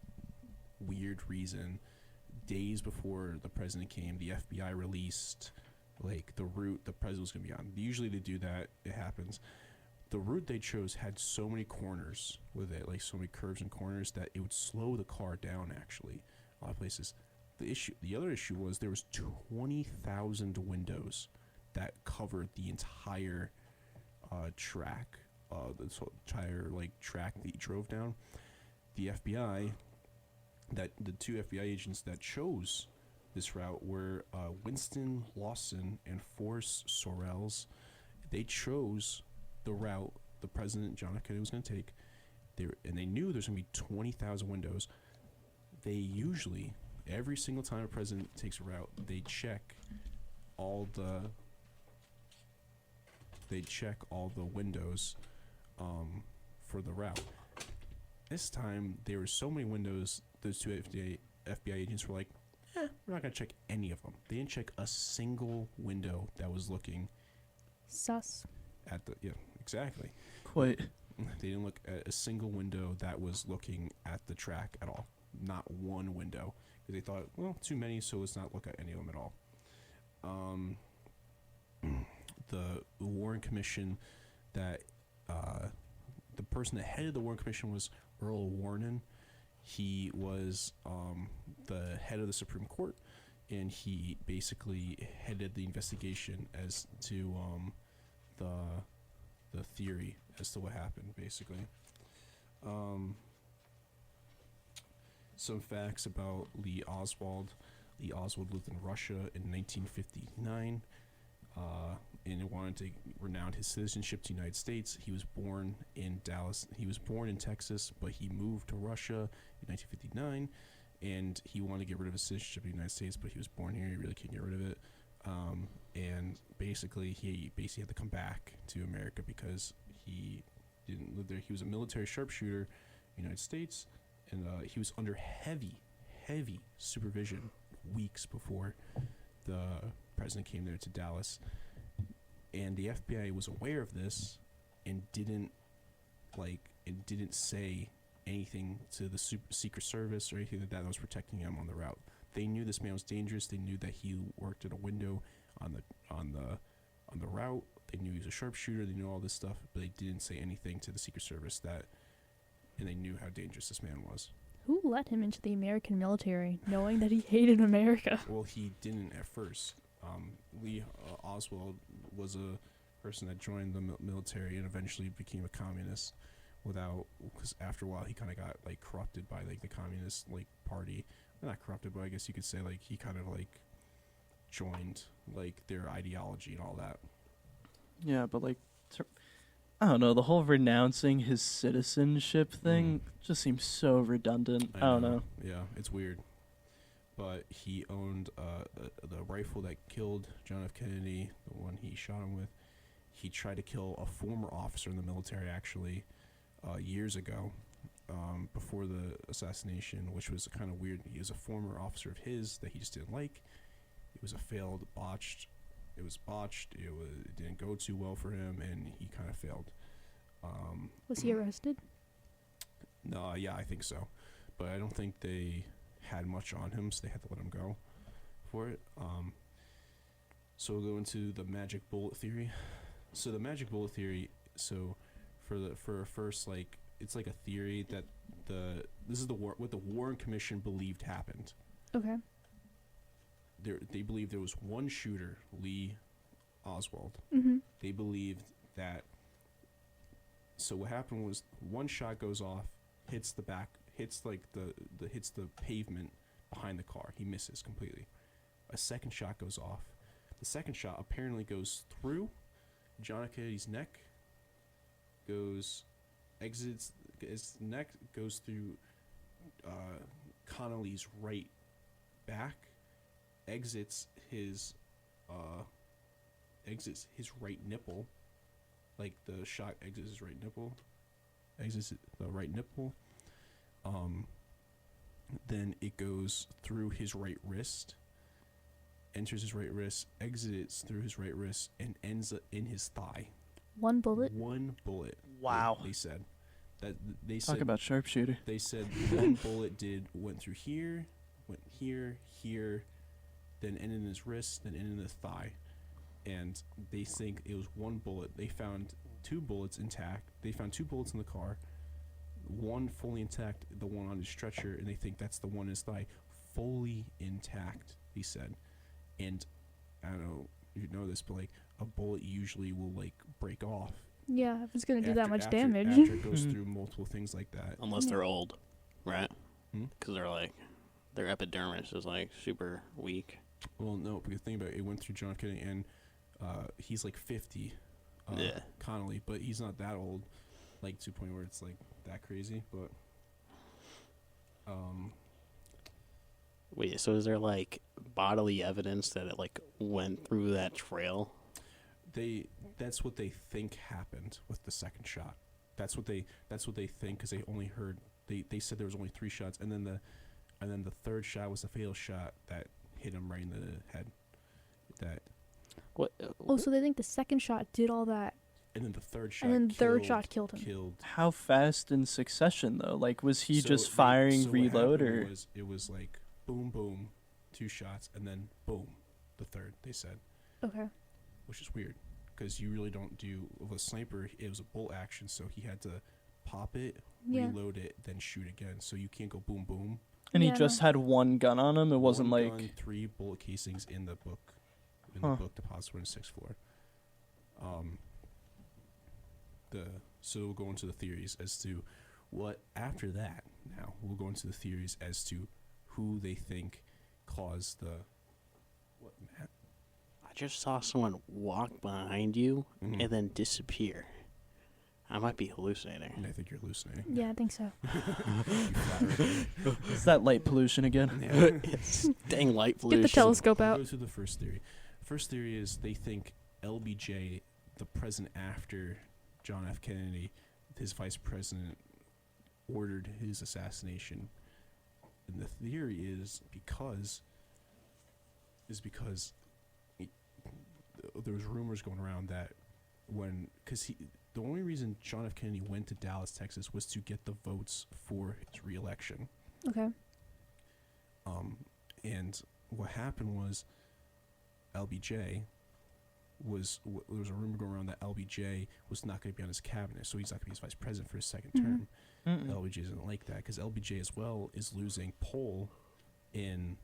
weird reason, days before the president came, the FBI released like the route the president was going to be on. Usually they do that. It happens. The route they chose had so many corners with it, like so many curves and corners, that it would slow the car down. Actually, a lot of places. The other issue was there was 20,000 windows that covered the entire track, the entire track that he drove down. The FBI, the 2 FBI agents that chose this route were Winston Lawson and Forrest Sorrells. They chose the route the president John F. Kennedy was going to take. They knew there's going to be 20,000 windows. They usually, every single time a president takes a route, they check all the windows for the route. This time, there were so many windows, those two FBI agents were like, we're not going to check any of them. They didn't check a single window that was looking Sus. at the, yeah, exactly. Quite. They didn't look at a single window that was looking at the track at all. Not one window. Because they thought, well, too many, so let's not look at any of them at all. The Warren Commission that the person that headed the Warren Commission was Earl Warren. He was the head of the Supreme Court, and he basically headed the investigation as to the theory as to what happened, basically. Some facts about Lee Oswald. Lee Oswald lived in Russia in 1959, and he wanted to renounce his citizenship to the United States. He was born in Dallas. He was born in Texas, but he moved to Russia in 1959, and he wanted to get rid of his citizenship in the United States, but he was born here. He really can't get rid of it. And basically, he had to come back to America because he didn't live there. He was a military sharpshooter in the United States, and he was under heavy supervision weeks before the president came there to Dallas. And the FBI was aware of this and didn't say anything to the Secret Service or anything like that was protecting him on the route. They knew this man was dangerous. They knew that he worked at a window on the route. They knew he was a sharpshooter. They knew all this stuff, but they didn't say anything to the Secret Service and they knew how dangerous this man was. Who let him into the American military, knowing that he hated America? Well, he didn't at first. Lee Oswald was a person that joined the military and eventually became a communist. Because after a while he kind of got corrupted by the communist party. Not corrupted, but I guess you could say he kind of joined their ideology and all that. Yeah, but I don't know, the whole renouncing his citizenship thing just seems so redundant. I don't know. Yeah, it's weird. But he owned the rifle that killed John F. Kennedy, the one he shot him with. He tried to kill a former officer in the military, actually, years ago, before the assassination, which was kind of weird. He was a former officer of his that he just didn't like. It was botched. It didn't go too well for him, and he kind of failed. Was he arrested? No, yeah, I think so. But I don't think they had much on him, so they had to let him go for it. So we'll go into the magic bullet theory. So the magic bullet theory, for first, it's like a theory that what the Warren Commission believed happened. Okay. They believed there was one shooter, Lee Oswald. Mm-hmm. They believed that. So what happened was one shot goes off, hits the pavement behind the car. He misses completely. A second shot goes off. The second shot apparently goes through John F. Kennedy's neck. Exits his neck, goes through Connolly's right back, exits his right nipple, the shot exits his right nipple, then it goes through his right wrist, enters his right wrist, exits through his right wrist, and ends up in his thigh. One bullet? One bullet. Wow. They said. Talk about sharpshooter. They said one bullet went through here, went here, then ended in his wrist, then ended in the thigh. And they think it was one bullet. They found two bullets intact. They found two bullets in the car. One fully intact, the one on his stretcher, and they think that's the one in his thigh. Fully intact, he said. And I don't know if you know this, but a bullet usually will break off. Yeah, if it's going to do that much damage. After it goes through multiple things like that. Unless they're old, right? Hmm? Because they're their epidermis is like super weak. Well, no, because think about it, it went through John F. Kennedy, and he's like 50, Yeah. Connolly, but he's not that old, like to a point where it's like that crazy. But Wait, so is there like bodily evidence that it like went through that trail? that's what they think happened with the second shot. That's what they think, because they only heard they said there was only 3 shots, and then the third shot was the fatal shot that hit him right in the head. That What? Oh, so they think the second shot did all that, and then the third shot. and then the third shot killed him. Killed. How fast in succession though? Like, was he So just they- firing so what reload, happened or it was like boom, boom, 2 shots, and then boom, the third. They said, Okay. which is weird, because you really don't do with a sniper. It was a bolt action, so he had to pop it, Yeah. reload it, then shoot again. So you can't go boom, boom. and he Yeah, just no. had one gun on him? It wasn't One like gun, 3 bullet casings in the book. In Huh. the book, deposits were on the 6th floor. So we'll go into the theories as to what after that. Now we'll go into the theories as to who they think caused the what, Matt? I just saw someone walk behind you Mhm. and then disappear. I might be hallucinating. And I think you're hallucinating. Yeah, I think so. You flat it's that light pollution again. earther. Yeah. It's dang light Get pollution. the telescope We'll out. go to the first theory. First theory is they think LBJ, the president after John F. Kennedy, his vice president, ordered his assassination. And the theory is because there was rumors going around that the only reason John F. Kennedy went to Dallas, Texas, was to get the votes for his reelection. Okay. And what happened was LBJ there was a rumor going around that LBJ was not going to be on his cabinet, so he's not going to be his vice president for his second Mhm. term. Mm-mm. LBJ isn't like that, because LBJ as well is losing poll in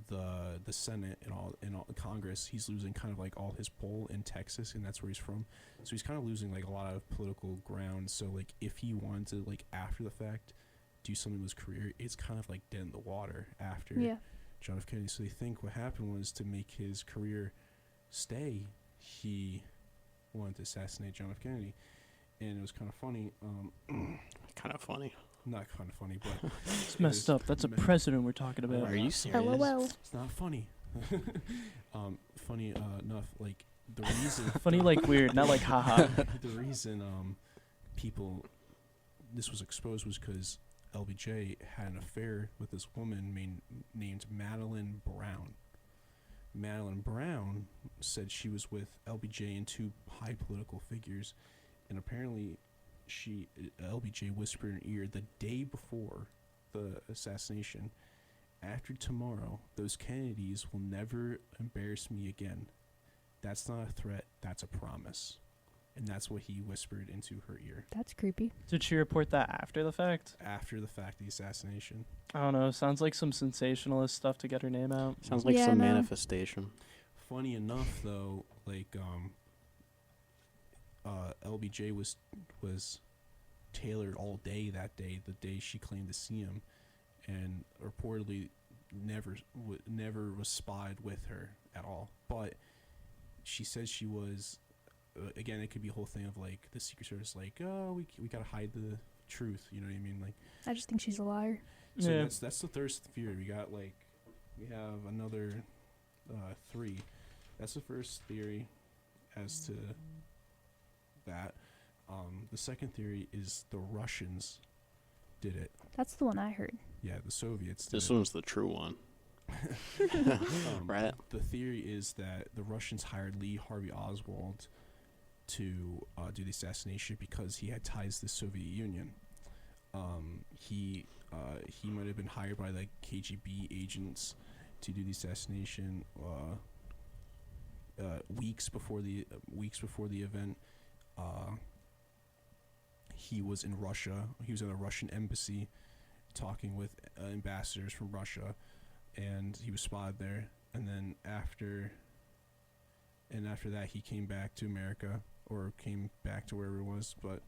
the Senate and all Congress. He's losing kind of like all his poll in Texas, and that's where he's from. So he's kind of losing like a lot of political ground. So like if he wanted to like after the fact do something with his career, it's kind of like dead in the water after Yeah. John F. Kennedy. So they think what happened was to make his career stay, he wanted to assassinate John F. Kennedy. And it was kind of funny. Kind of funny. Not kind of funny, but It's messed up. That's a me- president we're talking about. Are you serious? LOL. it's not funny. Funny enough, like the reason. Funny, like weird, not like haha. The reason people this was exposed was because LBJ had an affair with this woman named Madeline Brown. Madeline Brown said she was with LBJ and 2 high political figures, and apparently LBJ whispered in her ear the day before the assassination, "After tomorrow, those Kennedys will never embarrass me again. That's not a threat, that's a promise." And that's what he whispered into her ear That's creepy. Did she report that after the fact? after the fact of the assassination. I don't know. Sounds like some sensationalist stuff to get her name out. Sounds like Yeah, some no. manifestation. Funny enough, though, like LBJ was tailored all day that day, the day she claimed to see him, and reportedly never was spied with her at all. But she says she was. Again, it could be a whole thing of like the Secret Service, like, oh, we gotta hide the truth. You know what I mean? Like, I just think she's a liar. so Yeah. that's the third theory. We have another 3. That's the first theory as to that. The second theory is the Russians did it. That's the one I heard. Yeah, the Soviets did This it. one's the true one. Right? The theory is that the Russians hired Lee Harvey Oswald to do the assassination because he had ties to the Soviet Union. He might have been hired by the KGB agents to do the assassination weeks before the event. He was in Russia. He was in a Russian embassy talking with ambassadors from Russia, and he was spotted there. And then after that, he came back to America, or came back to wherever it was. But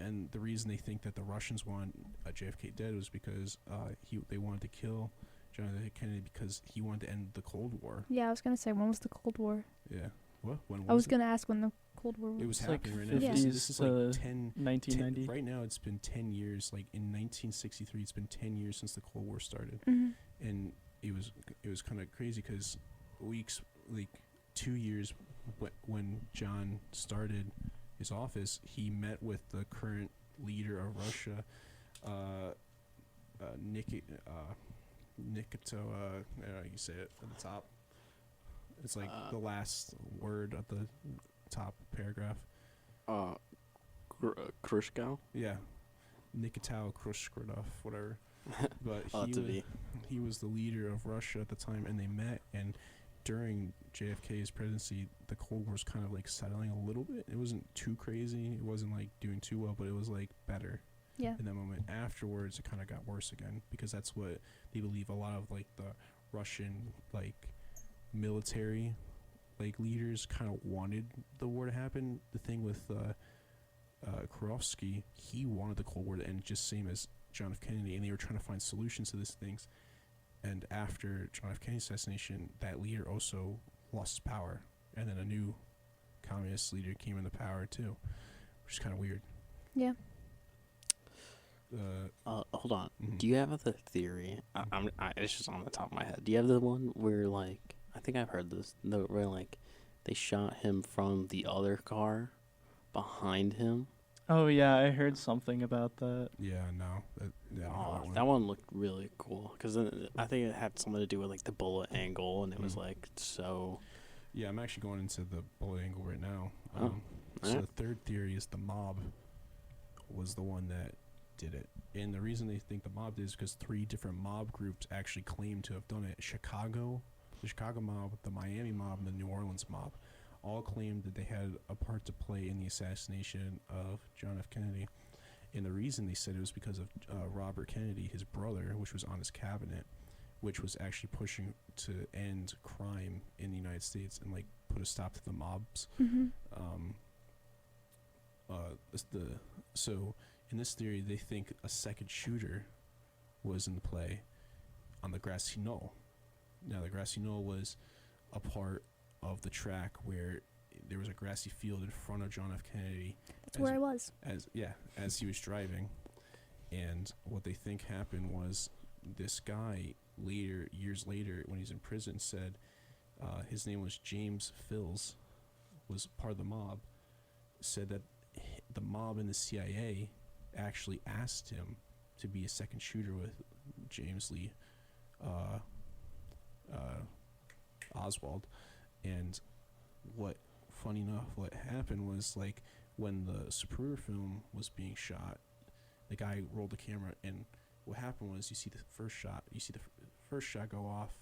And the reason they think that the Russians want JFK dead was because they wanted to kill John F. Kennedy because he wanted to end the Cold War. Yeah, I was gonna say, when was the Cold War? Yeah. What? When was I was it? gonna ask when the Cold War was. It was It's like happening right now. 50s This is like to 1990. right now, it's been 10 years. Like in 1963, it's been 10 years since the Cold War started. Mm-hmm. And it was kind of crazy because 2 years when John started his office, he met with the current leader of Russia, Nikito. You say it at the top. It's like the last word at the top paragraph. Khrushchev. Yeah, Nikito Khrushchev, whatever. But he was the leader of Russia at the time, and they met. And during JFK's presidency, the Cold War was kind of like settling a little bit. It wasn't too crazy. It wasn't like doing too well, but it was like better. Yeah. In that moment. Afterwards, it kind of got worse again because that's what they believe. A lot of like the Russian like military like leaders kind of wanted the war to happen. The thing with Khrushchev, he wanted the Cold War to end just same as John F. Kennedy, and they were trying to find solutions to these things. And after John F. Kennedy's assassination, that leader also lost his power, and then a new communist leader came into power too, which is kind of weird. Yeah. Hold on. Mhm. Do you have the theory? It's just on the top of my head. Do you have the one where like I think I've heard this? Where like they shot him from the other car behind him. Oh yeah, I heard something about that. Yeah, no. That one looked really cool because I think it had something to do with like the bullet angle, and it was like so. Yeah, I'm actually going into the bullet angle right now. So alright. the third theory is the mob was the one that did it. And the reason they think the mob did is because 3 different mob groups actually claim to have done it. The Chicago mob, the Miami mob, and the New Orleans mob all claimed that they had a part to play in the assassination of John F. Kennedy. And the reason they said it was because of Robert Kennedy, his brother, which was on his cabinet, which was actually pushing to end crime in the United States and like put a stop to the mobs. Mm-hmm. So in this theory, they think a second shooter was in play on the grassy knoll. Now, the grassy knoll was a part of the track where there was a grassy field in front of John F. Kennedy. That's where I was. As he was driving. And what they think happened was this guy years later, when he's in prison, said his name was James Fills, was part of the mob, said that the mob and the CIA actually asked him to be a second shooter with James Lee Oswald. And funny enough, what happened was like when the Zapruder film was being shot, the guy rolled the camera, and what happened was you see the first shot go off,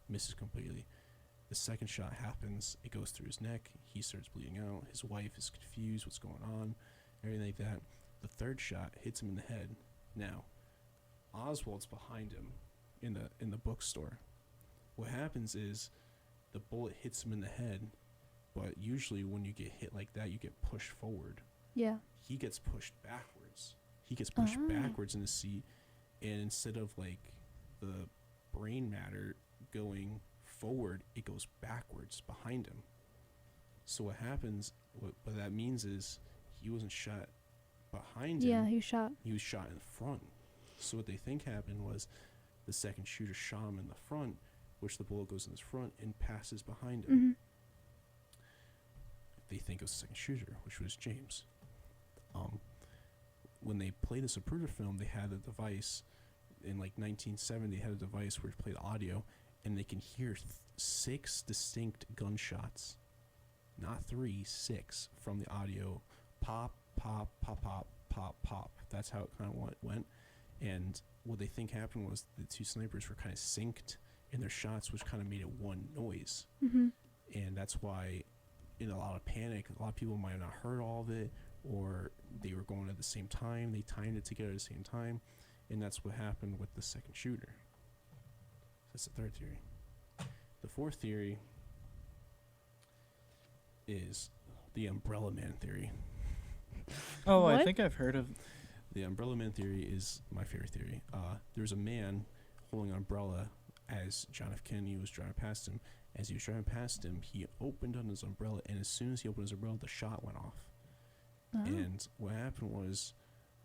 misses completely. The second shot happens, it goes through his neck, he starts bleeding out, his wife is confused, what's going on, everything like that. The third shot hits him in the head. Now, Oswald's behind him in the bookstore. What happens is the bullet hits him in the head, but usually when you get hit like that, you get pushed forward. Yeah. He gets pushed backwards. He gets pushed backwards in the seat, and instead of like the brain matter going forward, it goes backwards behind him. So what happens, what that means is he wasn't shot behind him. Yeah, he was shot. He was shot in the front. So what they think happened was the second shooter shot him in the front, which the bullet goes in his front and passes behind him. Mm-hmm. They think it was the second shooter, which was James. When they played the Zapruder film, they had a device in like 1970. They had a device where it played audio, and they can hear 6 distinct gunshots, not 3, 6 from the audio. Pop, pop, pop, pop, pop, pop. That's how it kind of went. And what they think happened was the 2 snipers were kind of synced in their shots, which kind of made it one noise. Mm-hmm. And that's why, in a lot of panic, a lot of people might have not heard all of it, or they were going at the same time. They timed it together at the same time, and that's what happened with the second shooter. That's the third theory. The fourth theory is the Umbrella Man theory. Oh, I What? think I've heard of. The umbrella man theory is my favorite theory. There's a man holding an umbrella as John F. Kennedy was driving past him. As he was driving past him, he opened on his umbrella, and as soon as he opened his umbrella, the shot went off. Oh. And what happened was,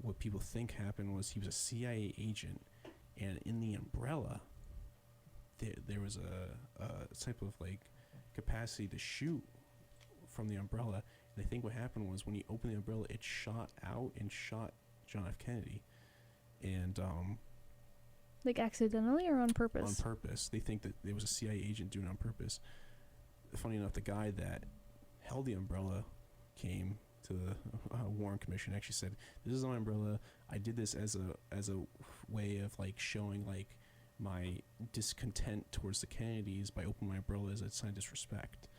what people think happened was he was a CIA agent, and in the umbrella, there was a type of like capacity to shoot from the umbrella. And I think what happened was when he opened the umbrella, it shot out and shot John F. Kennedy, and Like accidentally or on purpose? on purpose. They think that there was a CIA agent doing it on purpose. Funny enough, the guy that held the umbrella came to the Warren Commission. Actually said, "This is my umbrella. I did this as a way of like showing like my discontent towards the Kennedys by opening my umbrella as a sign of disrespect."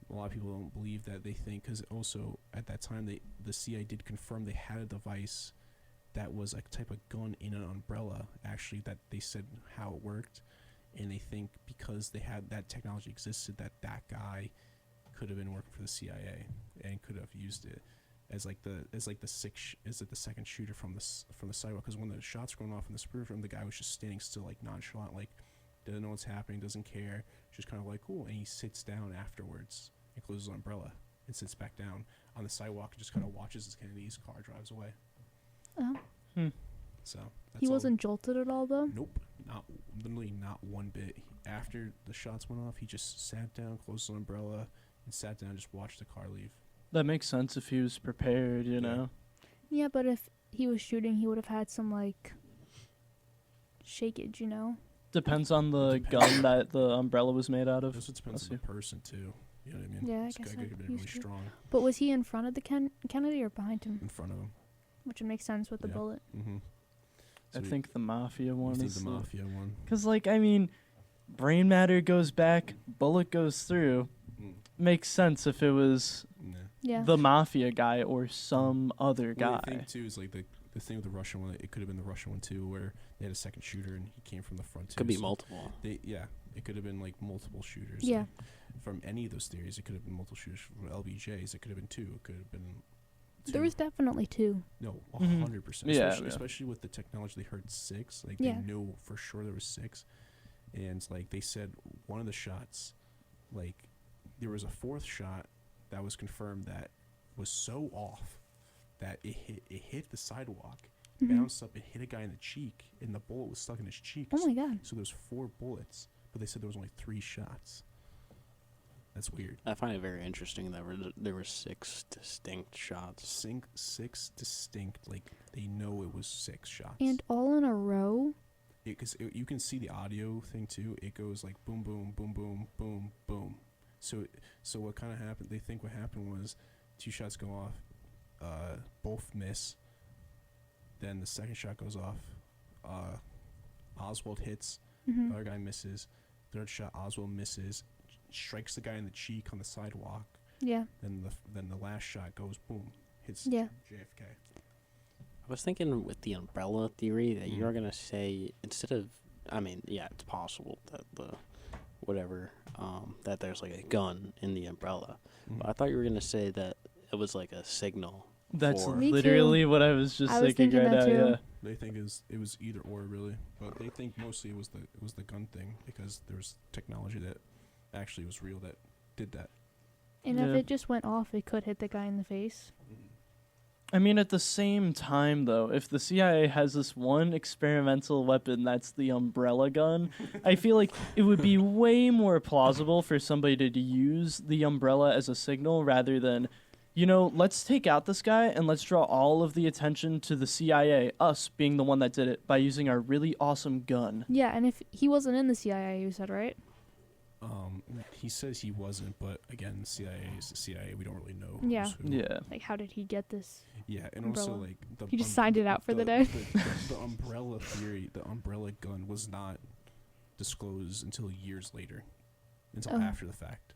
A lot of people don't believe that. They think, because also at that time the CIA did confirm they had a device that was a type of gun in an umbrella, actually, that they said how it worked, and they think because they had that technology existed, that guy could have been working for the CIA and could have used it as the second shooter from the sidewalk. Because when the shots were going off in the spur room, the guy was just standing still, like nonchalant, like doesn't know what's happening, doesn't care, just kind of like cool. And he sits down afterwards and closes his umbrella and sits back down on the sidewalk and just kind of watches as Kennedy's car drives away. Oh. So that's He all. wasn't jolted at all, though? Nope, literally not one bit. After the shots went off, he just sat down, closed his umbrella, and sat down and just watched the car leave. That makes sense if he was prepared, you know. Yeah, but if he was shooting, he would have had some, like, shakeage, you know? Depends on the Depends. gun that the umbrella was made out It of. also depends Bless on you. the person too. You know what I mean? Yeah, I This guess guy that could have been really used to. strong But was he in front of the Kennedy or behind him? in front of him. Which would make sense with the Yeah. bullet. Mm-hmm. I think the mafia one think is the mafia one. Because, like, I mean, brain matter goes back, bullet goes through. Mm. Makes sense if it was Nah. Yeah. the mafia guy or some other guy. Well, I think too is like the thing with the Russian one. It could have been the Russian one too, where they had a second shooter and he came from the front too. Could be so multiple. It could have been like multiple shooters. Yeah. Like, from any of those theories, it could have been multiple shooters. From LBJ's, it could have been two. It could have been. There was definitely two. No, Mhm. 100%. Yeah, Especially, yeah. especially with the technology, they heard 6. Like Yeah. they knew for sure there was 6, and like they said, one of the shots, like there was a fourth shot that was confirmed that was so off that it hit the sidewalk, Mhm. bounced up, it hit a guy in the cheek, and the bullet was stuck in his cheek. Oh my god. So there's 4 bullets, but they said there was only 3 shots. That's weird. I find it very interesting that there were 6 distinct shots. 6 distinct, like they know it was 6 shots. And all in a row? Because you can see the audio thing too. It goes like boom, boom, boom, boom, boom, boom. So what kind of happened? They think what happened was 2 shots go off, both miss. Then the second shot goes off. Oswald hits. Mm-hmm. The other guy misses. Third shot, Oswald misses, strikes the guy in the cheek on the sidewalk. Yeah. Then the last shot goes boom, hits Yeah. JFK. I was thinking with the umbrella theory that Mhm. you're gonna say instead of, I mean, yeah, it's possible that that there's like a gun in the umbrella. Mhm. But I thought you were gonna say that it was like a signal. That's For- Me literally too. what I was just I was thinking thinking right that now. too. Yeah. They think it was either or really, but they think mostly it was the gun thing because there was technology that actually was real that did that. And Yeah. if it just went off, it could hit the guy in the face. I mean, at the same time, though, if the CIA has this one experimental weapon that's the umbrella gun, I feel like it would be way more plausible for somebody to use the umbrella as a signal rather than, let's take out this guy and let's draw all of the attention to the CIA, us being the one that did it, by using our really awesome gun. Yeah, and if he wasn't in the CIA, you said, right? He says he wasn't, but again, CIA is the CIA. We don't really know. Yeah. who's who. Yeah. Like, how did he get this? Yeah, and also Umbrella. like the He just signed it out for the day. The umbrella theory, the umbrella gun was not disclosed until years later, until Oh. after the fact.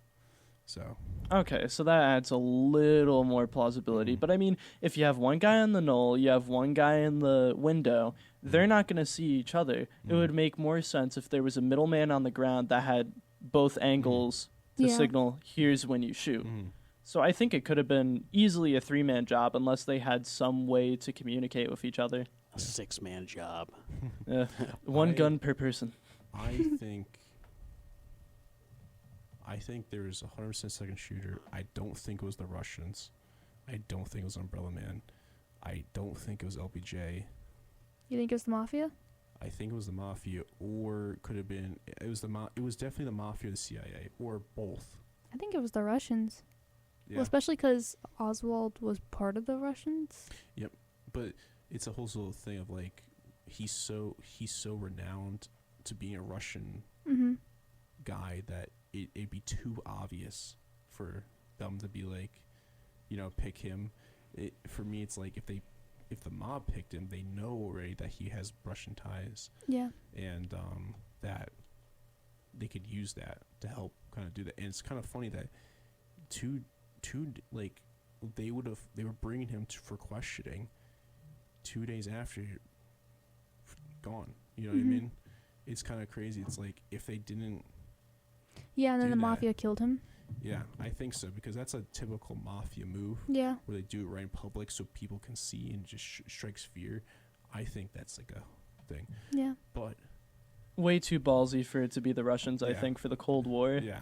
So Okay, so that adds a little more plausibility. Mhm. But I mean, if you have one guy on the knoll, you have one guy in the window, they're not going to see each other. It Mhm. would make more sense if there was a middleman on the ground that had both angles to Yeah. signal, here's when you shoot. mhm. So I think it could have been easily a 3-man job unless they had some way to communicate with each other. A 6-man job. One gun per person. I think there's a 100% second shooter. I don't think it was the Russians. I don't think it was Umbrella Man. I don't think it was LBJ. You think it was the mafia? I think it was the mafia, or could have been. It was it was definitely the mafia or the CIA, or both. I think it was the Russians. Yeah. Well, especially because Oswald was part of the Russians. Yep, but it's a whole sort of thing of like he's so renowned to being a Russian Mm-hmm. guy that it'd be too obvious for them to be like, pick him. For me, it's like if the mob picked him, they know already that he has Russian ties, Yeah. and that they could use that to help kind of do that. And it's kind of funny that like they were bringing him for questioning 2 days after gone. You know what I Mhm. mean? It's kind of crazy. It's like if they didn't. Yeah, and then Do the that. mafia killed him. Yeah, I think so, because that's a typical mafia move Yeah. where they do it right in public so people can see and just strikes fear. I think that's like a thing. Yeah. But Way too ballsy for it to be the Russians, I Yeah. think, for the Cold War. yeah,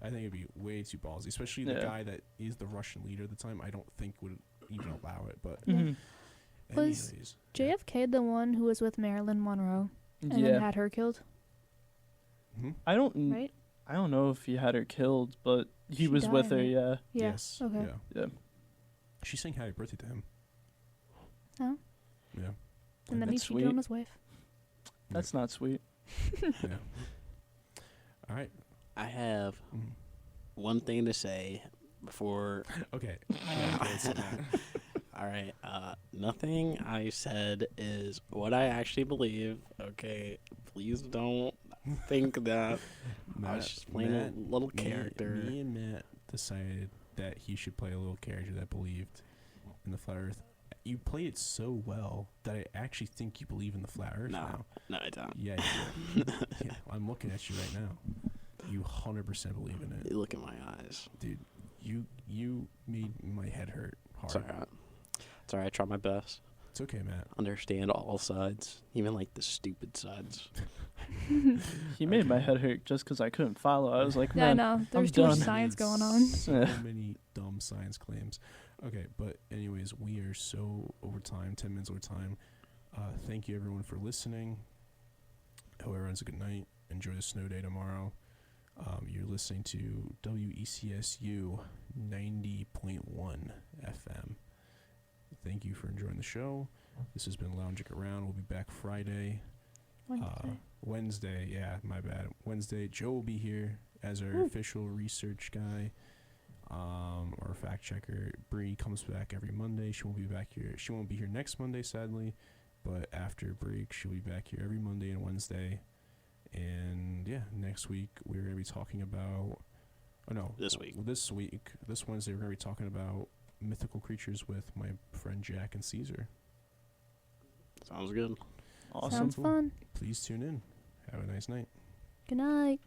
I think it'd be way too ballsy, especially the Yeah. guy that is the Russian leader at the time. I don't think would even allow it. But Yeah. Mhm. Was anyways, JFK the one who was with Marilyn Monroe and then Yeah. had her killed, Mhm. I don't right? I don't know if he had her killed, but he She was with died, her, right? yeah. Yeah. Yes. Okay. Yeah. Yeah. She sang "Happy Birthday" to him. Oh. Yeah. And then he That's cheated on sweet. his wife. That's not sweet. Yeah. All right. I have Mhm. one thing to say before. Okay. Yeah, let's do that. All right. Nothing I said is what I actually believe. Okay. Please don't think that I was just playing a little character. Me and Matt decided that he should play a little character that believed in the flat Earth. You played it so well that I actually think you believe in the flat Earth now. No, I don't. Yeah, you do. Yeah, I'm looking at you right now. You 100% believe in it, You look in my eyes. dude. You made my head hurt hard. It's alright. It's alright. I try my best. It's okay, Matt. Understand all sides, even like the stupid sides. He made my head hurt just because I couldn't follow. I was like, Yeah, I man, know. There's too much done. science Made going on. So many dumb science claims. Okay, but anyways, we are so over time, 10 minutes over time. Thank you everyone for listening. Hope everyone's a good night. Enjoy the snow day tomorrow. You're listening to WECSU 90.1 FM. Thank you for enjoying the show. This has been Lounging Around. We'll be back Friday. Wednesday, yeah, my bad. Wednesday, Joe will be here as our official research guy, or fact checker. Bree comes back every Monday. She won't be back here. She won't be here next Monday, sadly, but after break, she'll be back here every Monday and Wednesday. And yeah, next week we're gonna be talking about. Oh no, This week. This Wednesday, we're gonna be talking about mythical creatures with my friend Jack and Caesar. Sounds good. awesome. Sounds fun. Please tune in. Have a nice night. Good night.